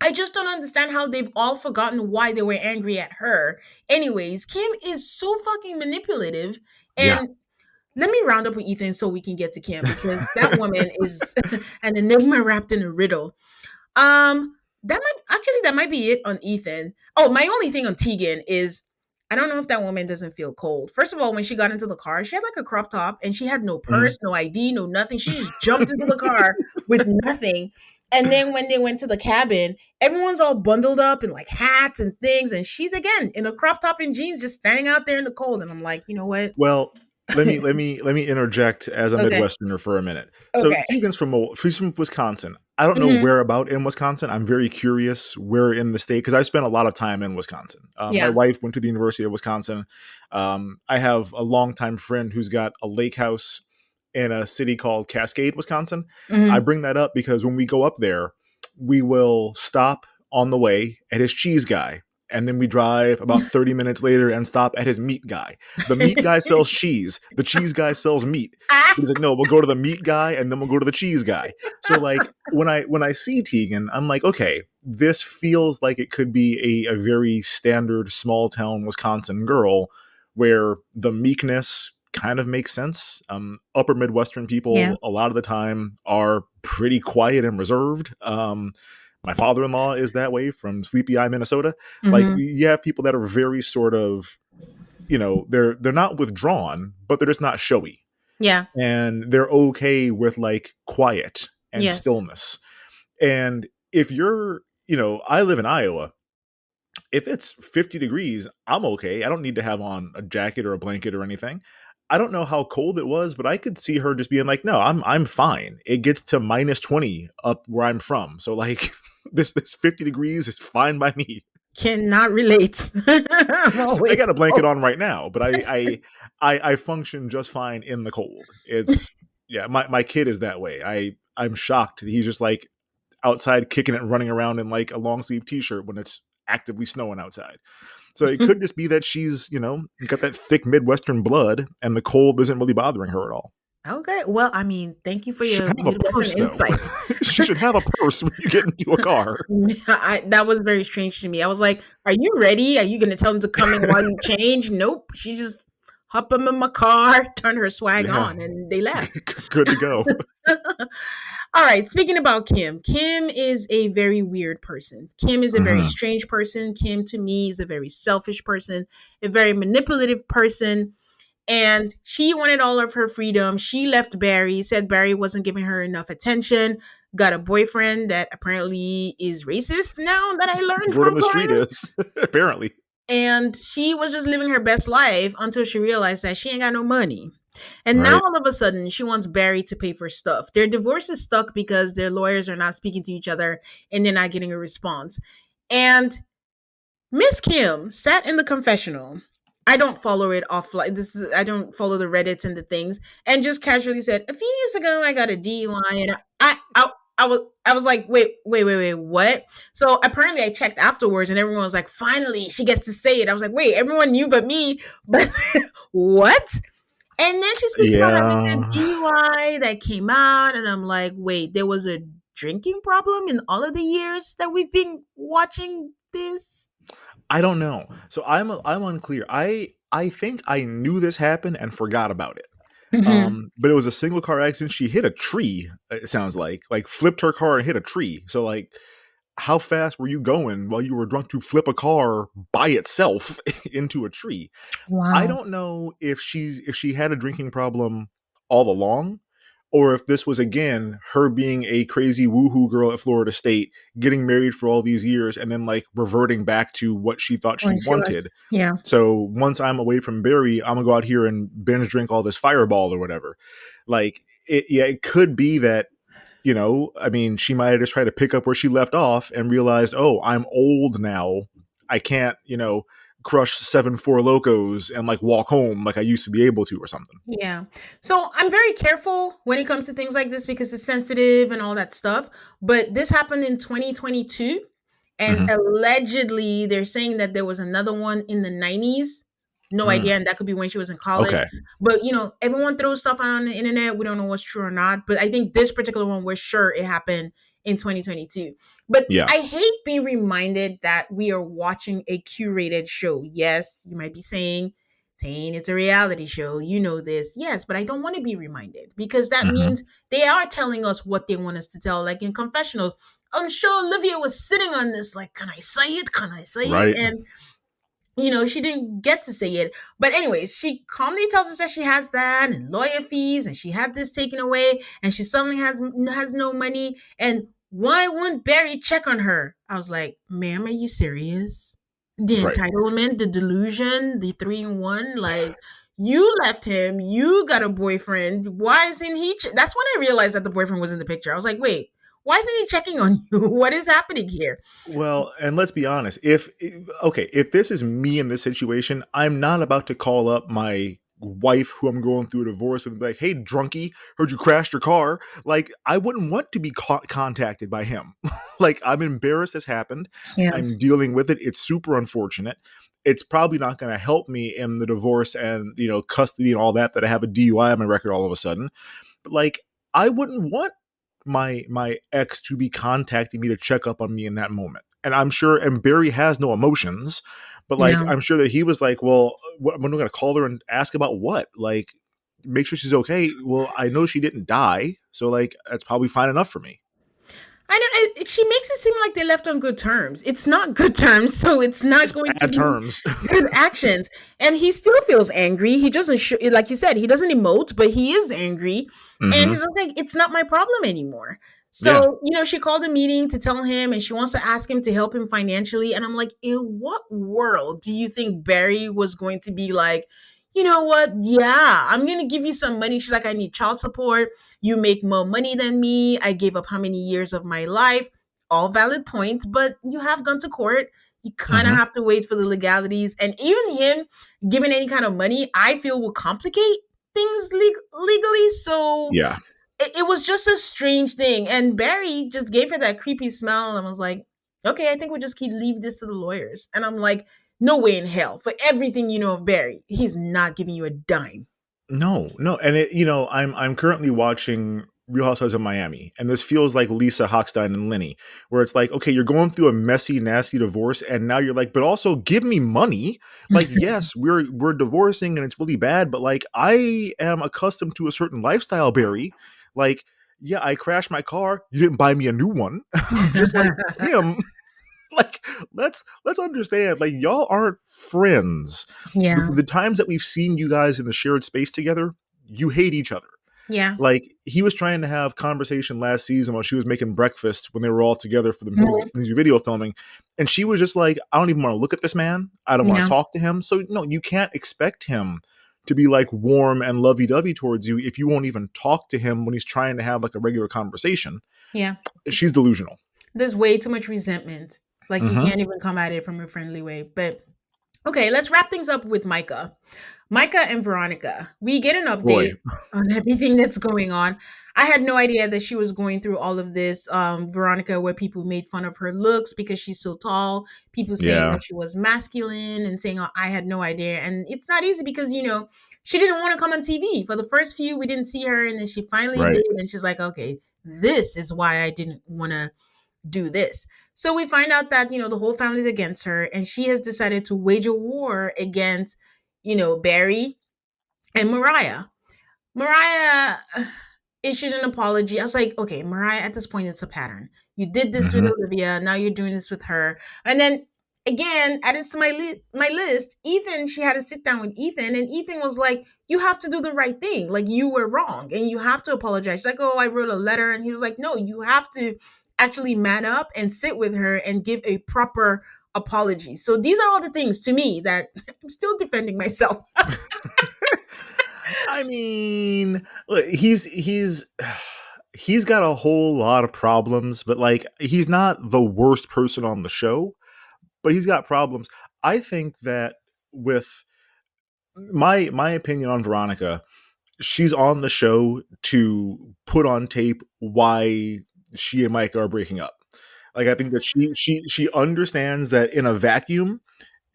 I just don't understand how they've all forgotten why they were angry at her. Anyways, Kim is so fucking manipulative. Yeah. And let me round up with Ethan so we can get to Kim, because that woman is an enigma wrapped in a riddle. That might be it on Ethan. Oh, my only thing on Tegan is, I don't know if that woman doesn't feel cold. First of all, when she got into the car, she had like a crop top and she had no Mhm. purse, no ID, no nothing. She just jumped into the car with nothing. And then when they went to the cabin, everyone's all bundled up in like hats and things, and she's again in a crop top and jeans, just standing out there in the cold. And I'm like, you know what? Well, let me interject as a Okay, Midwesterner for a minute. So okay, She's from Wisconsin. I don't know hmm, where about in Wisconsin. I'm very curious where in the state, because I've spent a lot of time in Wisconsin. My yeah, wife went to the University of Wisconsin. I have a longtime friend who's got a lake house in a city called Cascade, Wisconsin. I hmm. bring that up because when we go up there, we will stop on the way at his cheese guy. And then we drive about 30 minutes later and stop at his meat guy. The meat guy sells cheese. The cheese guy sells meat. Ah, He's like, no, we'll go to the meat guy and then we'll go to the cheese guy. So like when I see Tegan, I'm like, okay, this feels like it could be a very standard small town Wisconsin girl where the meekness kind of makes sense. Upper Midwestern yeah, people a lot of the time are pretty quiet and reserved. My father-in-law is that way from Sleepy Eye, Minnesota. Like, hmm, you have people that are very sort of, they're not withdrawn, but they're just not showy, yeah, and they're okay with like quiet and yes, stillness. And if you're, I live in Iowa. If it's 50 degrees, I'm okay. I don't need to have on a jacket or a blanket or anything. I don't know how cold it was, but I could see her just being like, "No, I'm fine." It gets to minus 20 up where I'm from, so like this 50 degrees is fine by me. cannot relate. I'm I always got a blanket cold. on right now, but I function just fine in the cold. It's Yeah, my kid is that way. I'm shocked that he's just like outside kicking it and running around in like a long sleeve t-shirt when it's actively snowing outside. So it could just be that she's, got that thick Midwestern blood and the cold isn't really bothering her at all. Okay, well, I mean, thank you for She should your have a Midwestern purse though. insight. She should have a purse when you get into a car. That was very strange to me. I was like, "Are you ready? Are you going to tell them to come in while you change?" Nope. She just hopped them in my car, turned her swag Yeah. on, and they left. Good to go. All right. Speaking about Kim, Kim is a very weird person. Kim is a very Hmm. strange person. Kim, to me, is a very selfish person, a very manipulative person. And she wanted all of her freedom. She left Barry, said Barry wasn't giving her enough attention, got a boyfriend that apparently is racist now that I learned Word on from the street her. is apparently. And she was just living her best life until she realized that she ain't got no money. And now Right. all of a sudden, she wants Barry to pay for stuff. Their divorce is stuck because their lawyers are not speaking to each other and they're not getting a response. And Miss Kim sat in the confessional. I don't follow it off like this is I don't follow the Reddits and the things, and just casually said, a few years ago I got a DUI and I was like, wait, what? So apparently I checked afterwards and everyone was like, finally she gets to say it. I was like, wait, everyone knew but me, but what? And then she speaks about having a Yeah. DUI that came out, and I'm like, wait, there was a drinking problem in all of the years that we've been watching this? I don't know. So I'm unclear. I think I knew this happened and forgot about it. Mhm. But it was a single car accident. She hit a tree. It sounds like flipped her car and hit a tree. So like, how fast were you going while you were drunk to flip a car by itself into a tree? I Wow. don't know if she had a drinking problem all along, or if this was again her being a crazy woohoo girl at Florida State, getting married for all these years, and then like reverting back to what she thought she When she was wanted. yeah. So once I'm away from Barry, I'm gonna go out here and binge drink all this Fireball or whatever. Like yeah, it could be that, I mean, she might have just tried to pick up where she left off and realized, oh, I'm old now. I can't, crush 7 4 locos and like walk home like I used to be able to or something. Yeah. So I'm very careful when it comes to things like this because it's sensitive and all that stuff. But this happened in 2022. And Hmm. allegedly, they're saying that there was another one in the 90s. No Mm. idea. And that could be when she was in college. Okay. But, everyone throws stuff out on the internet. We don't know what's true or not. But I think this particular one, we're sure it happened in 2022. But Yeah. I hate being reminded that we are watching a curated show. Yes, you might be saying, Tane, it's a reality show. You know this. Yes, but I don't want to be reminded because that Hmm. means they are telling us what they want us to tell. Like in confessionals, I'm sure Olivia was sitting on this, like, can I say it? Can I say it? Right. And, she didn't get to say it. But, anyways, she calmly tells us that she has that and lawyer fees and she had this taken away and she suddenly has no money. And why wouldn't Barry check on her? I was like, ma'am, are you serious? The Right. entitlement, the delusion, the 3-in-1, like, you left him, you got a boyfriend. Why isn't he? That's when I realized that the boyfriend was in the picture. I was like, wait, why isn't he checking on you? What is happening here? Well, and let's be honest. If this is me in this situation, I'm not about to call up my wife who I'm going through a divorce with and be like, "Hey, drunkie, heard you crashed your car." Like, I wouldn't want to be contacted by him. Like, I'm embarrassed this happened. Yeah. I'm dealing with it. It's super unfortunate. It's probably not going to help me in the divorce and custody and all that I have a DUI on my record all of a sudden. But like, I wouldn't want my ex to be contacting me to check up on me in that moment. And I'm sure, and Barry has no emotions, but like, No. I'm sure that he was like, well, what, I'm going to call her and ask about what? Like, make sure she's okay. Well, I know she didn't die. So, like, that's probably fine enough for me. I don't. She makes it seem like they left on good terms. It's not good terms, so it's not It's going to bad be terms. good actions. And he still feels angry. He doesn't, like you said, he doesn't emote, but he is angry. And Hmm. he's like, it's not my problem anymore. Yeah. So, she called a meeting to tell him and she wants to ask him to help him financially. And I'm like, in what world do you think Barry was going to be like, you know what? Yeah, I'm going to give you some money. She's like, I need child support. You make more money than me. I gave up how many years of my life. All valid points, but you have gone to court. You kind of Hmm. have to wait for the legalities. And even him giving any kind of money, I feel will complicate things legally. So Yeah. it was just a strange thing. And Barry just gave her that creepy smile and was like, okay, I think we'll just leave this to the lawyers. And I'm like, no way in hell. For everything you know of Barry, he's not giving you a dime. No, no, and I'm currently watching Real Housewives of Miami, and this feels like Lisa Hochstein and Lenny, where it's like, okay, you're going through a messy, nasty divorce, and now you're like, but also give me money. Like, yes, we're divorcing, and it's really bad, but like, I am accustomed to a certain lifestyle, Barry. Like, yeah, I crashed my car. You didn't buy me a new one, just like him. Like, let's understand, like, y'all aren't friends. Yeah. The times that we've seen you guys in the shared space together, you hate each other. Yeah. Like, he was trying to have conversation last season while she was making breakfast when they were all together for the Mhm. music video filming, and she was just like, I don't even want to look at this man, I don't want Yeah. to talk to him. So no, you can't expect him to be like warm and lovey-dovey towards you if you won't even talk to him when he's trying to have like a regular conversation. Yeah. She's delusional. There's way too much resentment. Like you Mm-hmm. can't even come at it from a friendly way. But okay, let's wrap things up with Micah. Micah and Veronica. We get an Boy. update on everything that's going on. I had no idea that she was going through all of this. Veronica, where people made fun of her looks because she's so tall, people saying Yeah. that she was masculine and saying, oh, I had no idea. And it's not easy because, she didn't want to come on TV. For the first few, we didn't see her. And then she finally Right. did. And she's like, okay, this is why I didn't want to do this. So we find out that, the whole family's against her and she has decided to wage a war against, Barry and Mariah. Mariah issued an apology. I was like, okay, Mariah, at this point, it's a pattern. You did this with Mm-hmm. Olivia. Now you're doing this with her. And then again, added to my list, Ethan, she had to sit down with Ethan. And Ethan was like, you have to do the right thing. Like, you were wrong and you have to apologize. She's like, oh, I wrote a letter. And he was like, no, you have to actually man up and sit with her and give a proper apology. So these are all the things to me that I'm still defending myself. I mean, look, he's got a whole lot of problems, but like, he's not the worst person on the show, but he's got problems. I think that with my opinion on Veronica, she's on the show to put on tape why she and Mike are breaking up. Like, I think that she understands that in a vacuum,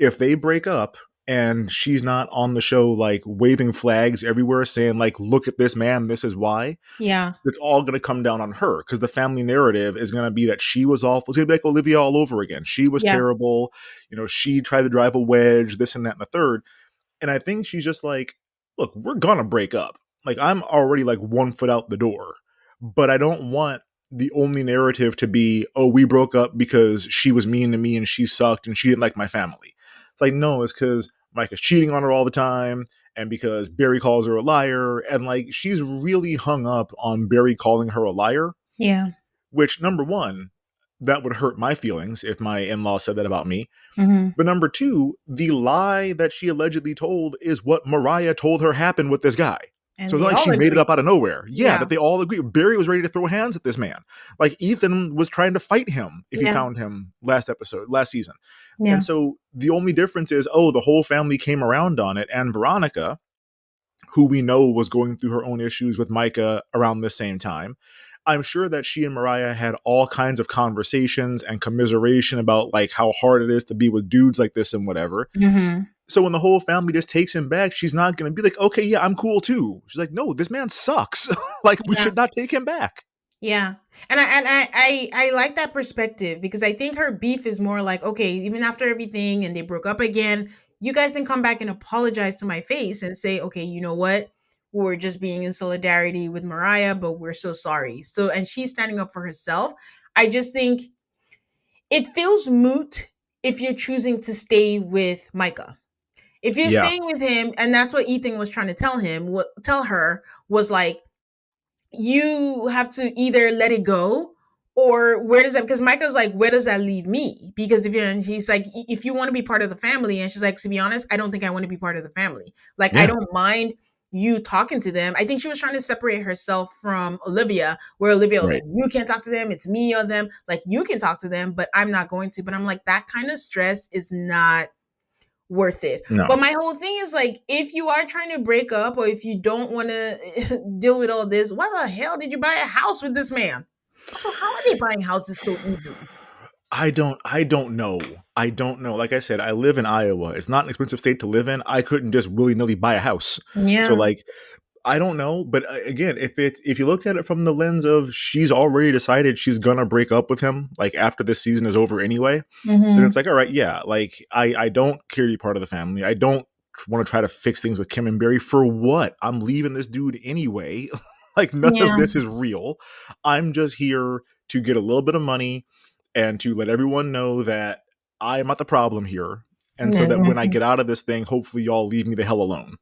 if they break up and she's not on the show like waving flags everywhere saying like, look at this man, this is why, Yeah. it's all going to come down on her, because the family narrative is going to be that she was awful. It's going to be like Olivia all over again. She was Yeah. terrible. She tried to drive a wedge, this and that and the third. And I think she's just like, look, we're gonna break up. Like, I'm already like 1 foot out the door, but I don't want the only narrative to be, oh, we broke up because she was mean to me and she sucked and she didn't like my family. It's like, no, it's because Mike is cheating on her all the time, and because Barry calls her a liar, and like, she's really hung up on Barry calling her a liar, Yeah. which, number one, that would hurt my feelings if my in-law said that about me. Hmm. But number two, the lie that she allegedly told is what Mariah told her happened with this guy. So And it's not they like all she made it agree. up out of nowhere. Yeah, Yeah. that they all agree. Barry was ready to throw hands at this man. Like, Ethan was trying to fight him if he Yeah. found him last season. And Yeah. so the only difference is, oh, the whole family came around on it. And Veronica, who we know was going through her own issues with Micah around the same time, I'm sure that she and Mariah had all kinds of conversations and commiseration about like how hard it is to be with dudes like this and whatever. Hmm. So when the whole family just takes him back, she's not going to be like, okay, yeah, I'm cool too. She's like, no, this man sucks. Like, we Yeah. should not take him back. Yeah. And I like that perspective because I think her beef is more like, okay, even after everything and they broke up again, you guys can come back and apologize to my face and say, okay, you know what? We're just being in solidarity with Mariah, but we're so sorry. So, and she's standing up for herself. I just think it feels moot if you're choosing to stay with Micah. If you're Yeah. staying with him, and that's what Ethan was trying to tell her was like, you have to either let it go or where does that, because Michael's like, where does that leave me? Because if you're, and he's like, if you want to be part of the family, and she's like, to be honest, I don't think I want to be part of the family. Like, I Yeah. don't mind you talking to them. I think she was trying to separate herself from Olivia, where Olivia was Right. like, you can't talk to them, it's me or them. Like, you can talk to them, but I'm not going to. But I'm like, that kind of stress is not worth it. But No. my whole thing is like, if you are trying to break up or if you don't want to deal with all this, why the hell did you buy a house with this man? Also, how are they buying houses so easily? I don't know. I don't know. Like I said, I live in Iowa. It's not an expensive state to live in. I couldn't just willy-nilly buy a house. So Yeah. like, I don't know, but again, if you look at it from the lens of she's already decided she's gonna break up with him, like after this season is over anyway, then Hmm. it's like, all right, yeah, like I don't care to be part of the family. I don't want to try to fix things with Kim and Barry. For what? I'm leaving this dude anyway. Like, none of Yeah. this is real. I'm just here to get a little bit of money and to let everyone know that I am not the problem here. And so that when I get out of this thing, hopefully y'all leave me the hell alone.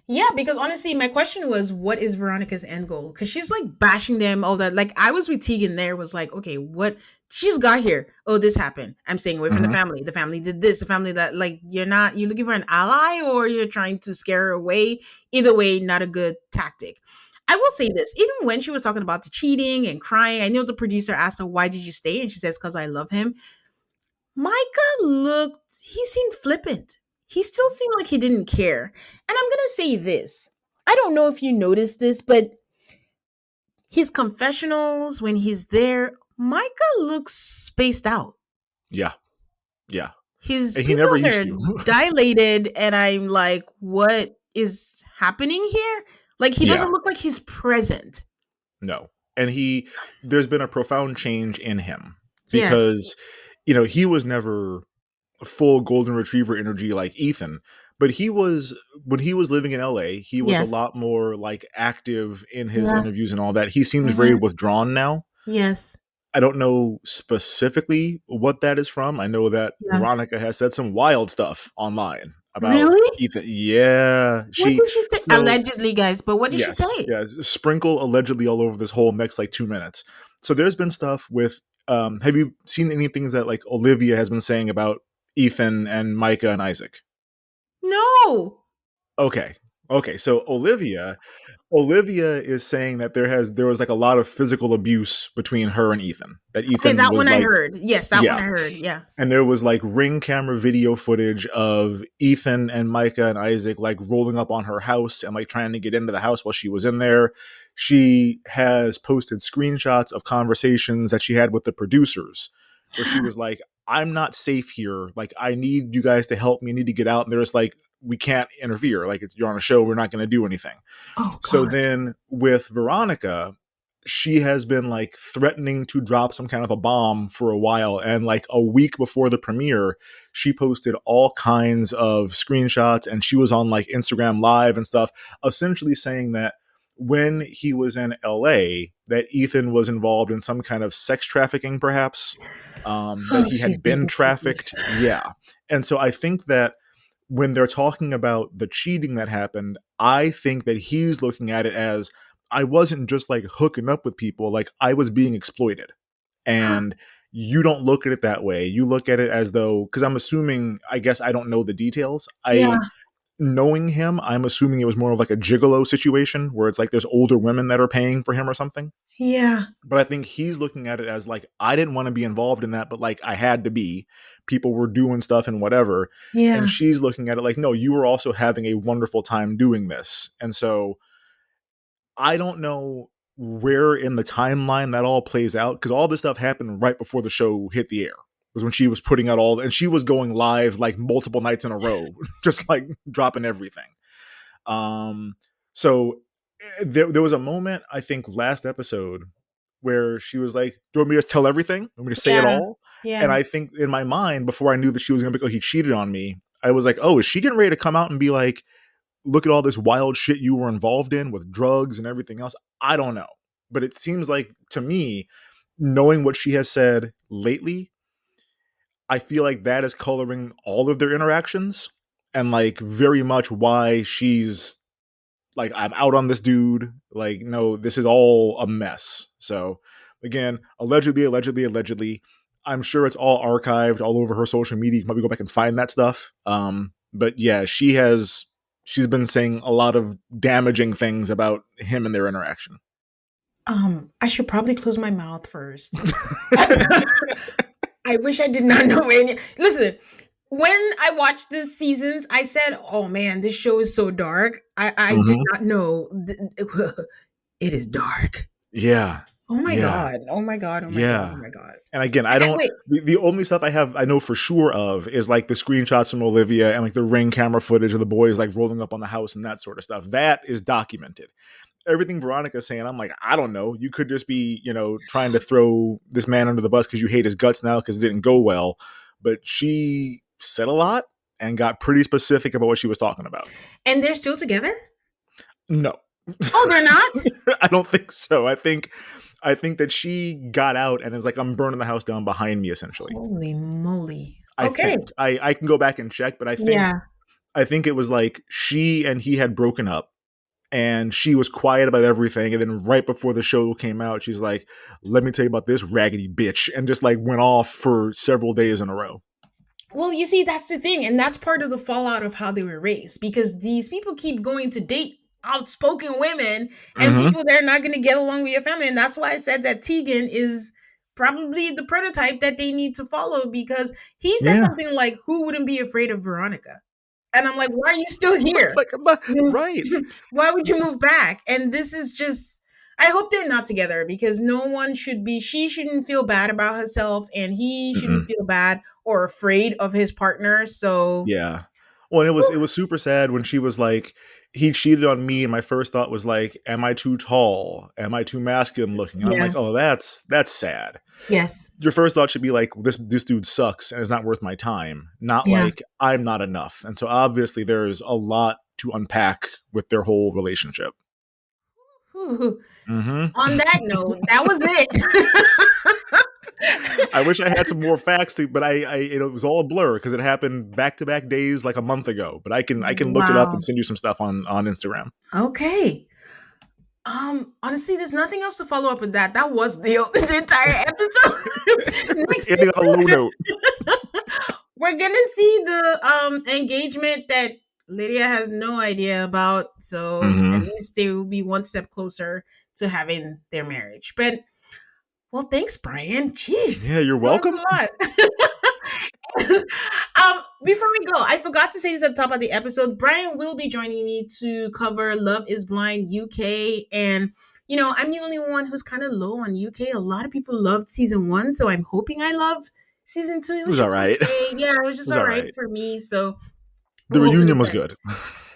Yeah, because honestly, my question was, what is Veronica's end goal? Because she's like bashing them, all that. Like, I was with Tegan there, was like, okay, what? She's got here. Oh, this happened. I'm staying away from the Mm-hmm. family. The family did this. The family that, like, you're looking for an ally or you're trying to scare her away. Either way, not a good tactic. I will say this, even when she was talking about the cheating and crying, I know the producer asked her, why did you stay? And she says, because I love him. Micah he seemed flippant. He still seemed like he didn't care. And I'm going to say this. I don't know if you noticed this, but his confessionals, when he's there, Micah looks spaced out. Yeah. Yeah. His And he never pupils used are to. dilated, and I'm like, what is happening here? Like, he Yeah. doesn't look like he's present. No. And there's been a profound change in him Yes. because, he was never full golden retriever energy like Ethan, but when he was living in LA, he was a Yes. lot more like active in his Yeah. interviews and all that. He seems very Mhm. withdrawn now. Yes. I don't know specifically what that is from. I know that Yeah. Veronica has said some wild stuff online about Really? Ethan. Yeah, What did she say? so Allegedly, guys, but what did she yes, say? yes, sprinkle allegedly all over this whole next like 2 minutes. So there's been stuff with. Have you seen any things that like Olivia has been saying about Ethan and Micah and Isaac? No. Okay, okay. So Olivia is saying that there was like a lot of physical abuse between her and Ethan. That Okay, Ethan that was one I like, heard. Yes, that one yeah, I heard. Yeah. and there was like ring camera video footage of Ethan and Micah and Isaac like rolling up on her house and like trying to get into the house while she was in there. She has posted screenshots of conversations that she had with the producers where she was like, I'm not safe here. Like, I need you guys to help me. I need to get out. And they're just like, we can't interfere. Like, you're on a show. We're not going to do anything. Oh So God. then with Veronica, she has been like threatening to drop some kind of a bomb for a while. And like a week before the premiere, she posted all kinds of screenshots and she was on like Instagram Live and stuff, essentially saying that when he was in LA, that Ethan was involved in some kind of sex trafficking, perhaps, that Oh, he sweet had been baby trafficked. Jesus. Yeah. And so I think that when they're talking about the cheating that happened, I think that he's looking at it as I wasn't just like hooking up with people, like I was being exploited. And you don't look at it that way. You look at it as though, because I'm assuming, I guess I don't know the details. Yeah. Knowing him, I'm assuming it was more of like a gigolo situation where it's like there's older women that are paying for him or something. Yeah. But I think he's looking at it as like, I didn't want to be involved in that, but like I had to be. People were doing stuff and whatever. And Yeah. she's looking at it like, no, you were also having a wonderful time doing this. And so I don't know where in the timeline that all plays out because all this stuff happened right before the show hit the air. Was when she was putting out and she was going live like multiple nights in a row, just like dropping everything. Um, so there was a moment I think last episode where she was like, "Do you want me to just tell everything? Do you want me to say it Yeah. all?" And Yeah. I think in my mind, before I knew that she was gonna be like, "Oh, he cheated on me," I was like, "Oh, is she getting ready to come out and be like, look at all this wild shit you were involved in with drugs and everything else?" I don't know, but it seems like to me, knowing what she has said lately, I feel like that is coloring all of their interactions and like very much why she's like, I'm out on this dude. Like, no, this is all a mess. So, again, allegedly. I'm sure it's all archived all over her social media. You can probably go back and find that stuff. But yeah, she's been saying a lot of damaging things about him and their interaction. I should probably close my mouth first. I wish I did not know any. Listen, when I watched this seasons, I said, "Oh man, this show is so dark." I did Mhm. not know it is dark. Yeah, Oh my yeah, god. Oh my god. Oh my god. Oh yeah. my god. And again, I don't. Wait. The only stuff I know for sure of is like the screenshots from Olivia and like the ring camera footage of the boys like rolling up on the house and that sort of stuff. That is documented. Everything Veronica's saying, I'm like, I don't know. You could just be, trying to throw this man under the bus because you hate his guts now because it didn't go well. But she said a lot and got pretty specific about what she was talking about. And they're still together? No, Oh, they're not? I don't think so. I think that she got out and is like, I'm burning the house down behind me, essentially. Holy moly. I Okay. think I can go back and check, but Yeah. I think it was like she and he had broken up, and she was quiet about everything. And then right before the show came out, she's like, "Let me tell you about this raggedy bitch," and just like went off for several days in a row. Well, you see, that's the thing. And that's part of the fallout of how they were raised because these people keep going to date outspoken women and Mm-hmm. people that are not going to get along with your family. And that's why I said that Tegan is probably the prototype that they need to follow because he said Yeah. something like, "Who wouldn't be afraid of Veronica?" And I'm like, "Why are you still here? Like, right. Why would you move back?" And this is just, I hope they're not together because no one should be, she shouldn't feel bad about herself and he shouldn't Mm-mm. feel bad or afraid of his partner. So, Yeah. Well, and it was super sad when she was like, he cheated on me, and my first thought was like, am I too tall? Am I too masculine looking? And I'm yeah, like, oh, that's sad. yes, Your first thought should be like, this dude sucks and is not worth my time, not yeah. like I'm not enough. And so obviously there's a lot to unpack with their whole relationship. Whew. Hmm. On that note, that was it. I wish I had some more facts, but it was all a blur because it happened back to back days like a month ago. But I can look it up and Wow. send you some stuff on Instagram. Okay. Honestly, there's nothing else to follow up with that. That was the entire episode. Next Ending on a low note. we're gonna see the engagement that Lydia has no idea about. So at Hmm. least they will be one step closer to having their marriage. But well, thanks, Brian. Jeez, Yeah, you're that was welcome. a lot. Before we go, I forgot to say this at the top of the episode. Brian will be joining me to cover Love is Blind UK. And, you know, I'm the only one who's kind of low on UK. A lot of people loved season one, so I'm hoping I love season two. It It was was all just right. It okay. Yeah, it was just was all all right right. for me. So The we'll hope for the reunion was best. good.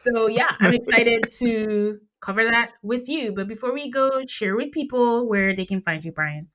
So yeah, I'm excited to cover that with you. But before we go, share with people where they can find you, Brian.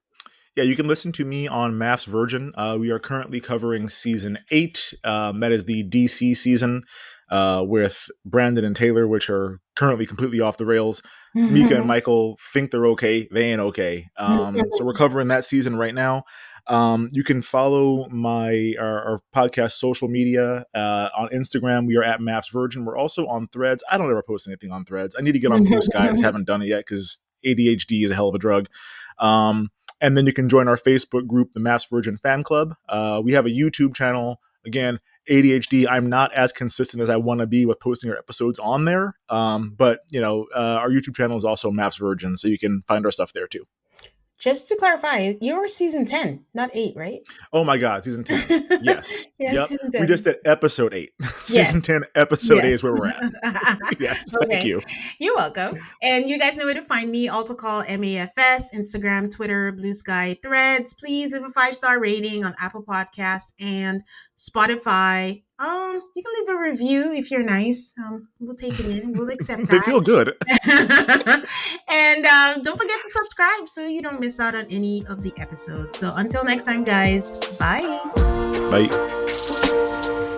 Yeah, you can listen to me on MAFS Virgin. We are currently covering season 8. That is the DC season with Brandon and Taylor, which are currently completely off the rails. Mika and Michael think they're okay. They ain't okay. So we're covering that season right now. You can follow our podcast social media on Instagram. We are at MAFS Virgin. We're also on Threads. I don't ever post anything on Threads. I need to get on Blue Sky. I just haven't done it yet because ADHD is a hell of a drug. And then you can join our Facebook group, the MAFS Virgin Fan Club. We have a YouTube channel. Again, ADHD. I'm not as consistent as I want to be with posting our episodes on there. But you know, our YouTube channel is also MAFS Virgin, so you can find our stuff there too. Just to clarify, you're season 10, not 8, right? Oh my God, season 10. Yes. Yes, Yep. season We just 10. did episode 8. Yes. Season 10, episode Yes. 8 is where we're at. Yes. Thank Okay. you. You're welcome. And you guys know where to find me. Also call MAFS, Instagram, Twitter, Blue Sky, Threads. Please leave a 5-star rating on Apple Podcasts and Spotify. You can leave a review if you're nice. We'll take it in. We'll accept They that. feel good. And don't forget to subscribe so you don't miss out on any of the episodes. So until next time, guys, bye. Bye.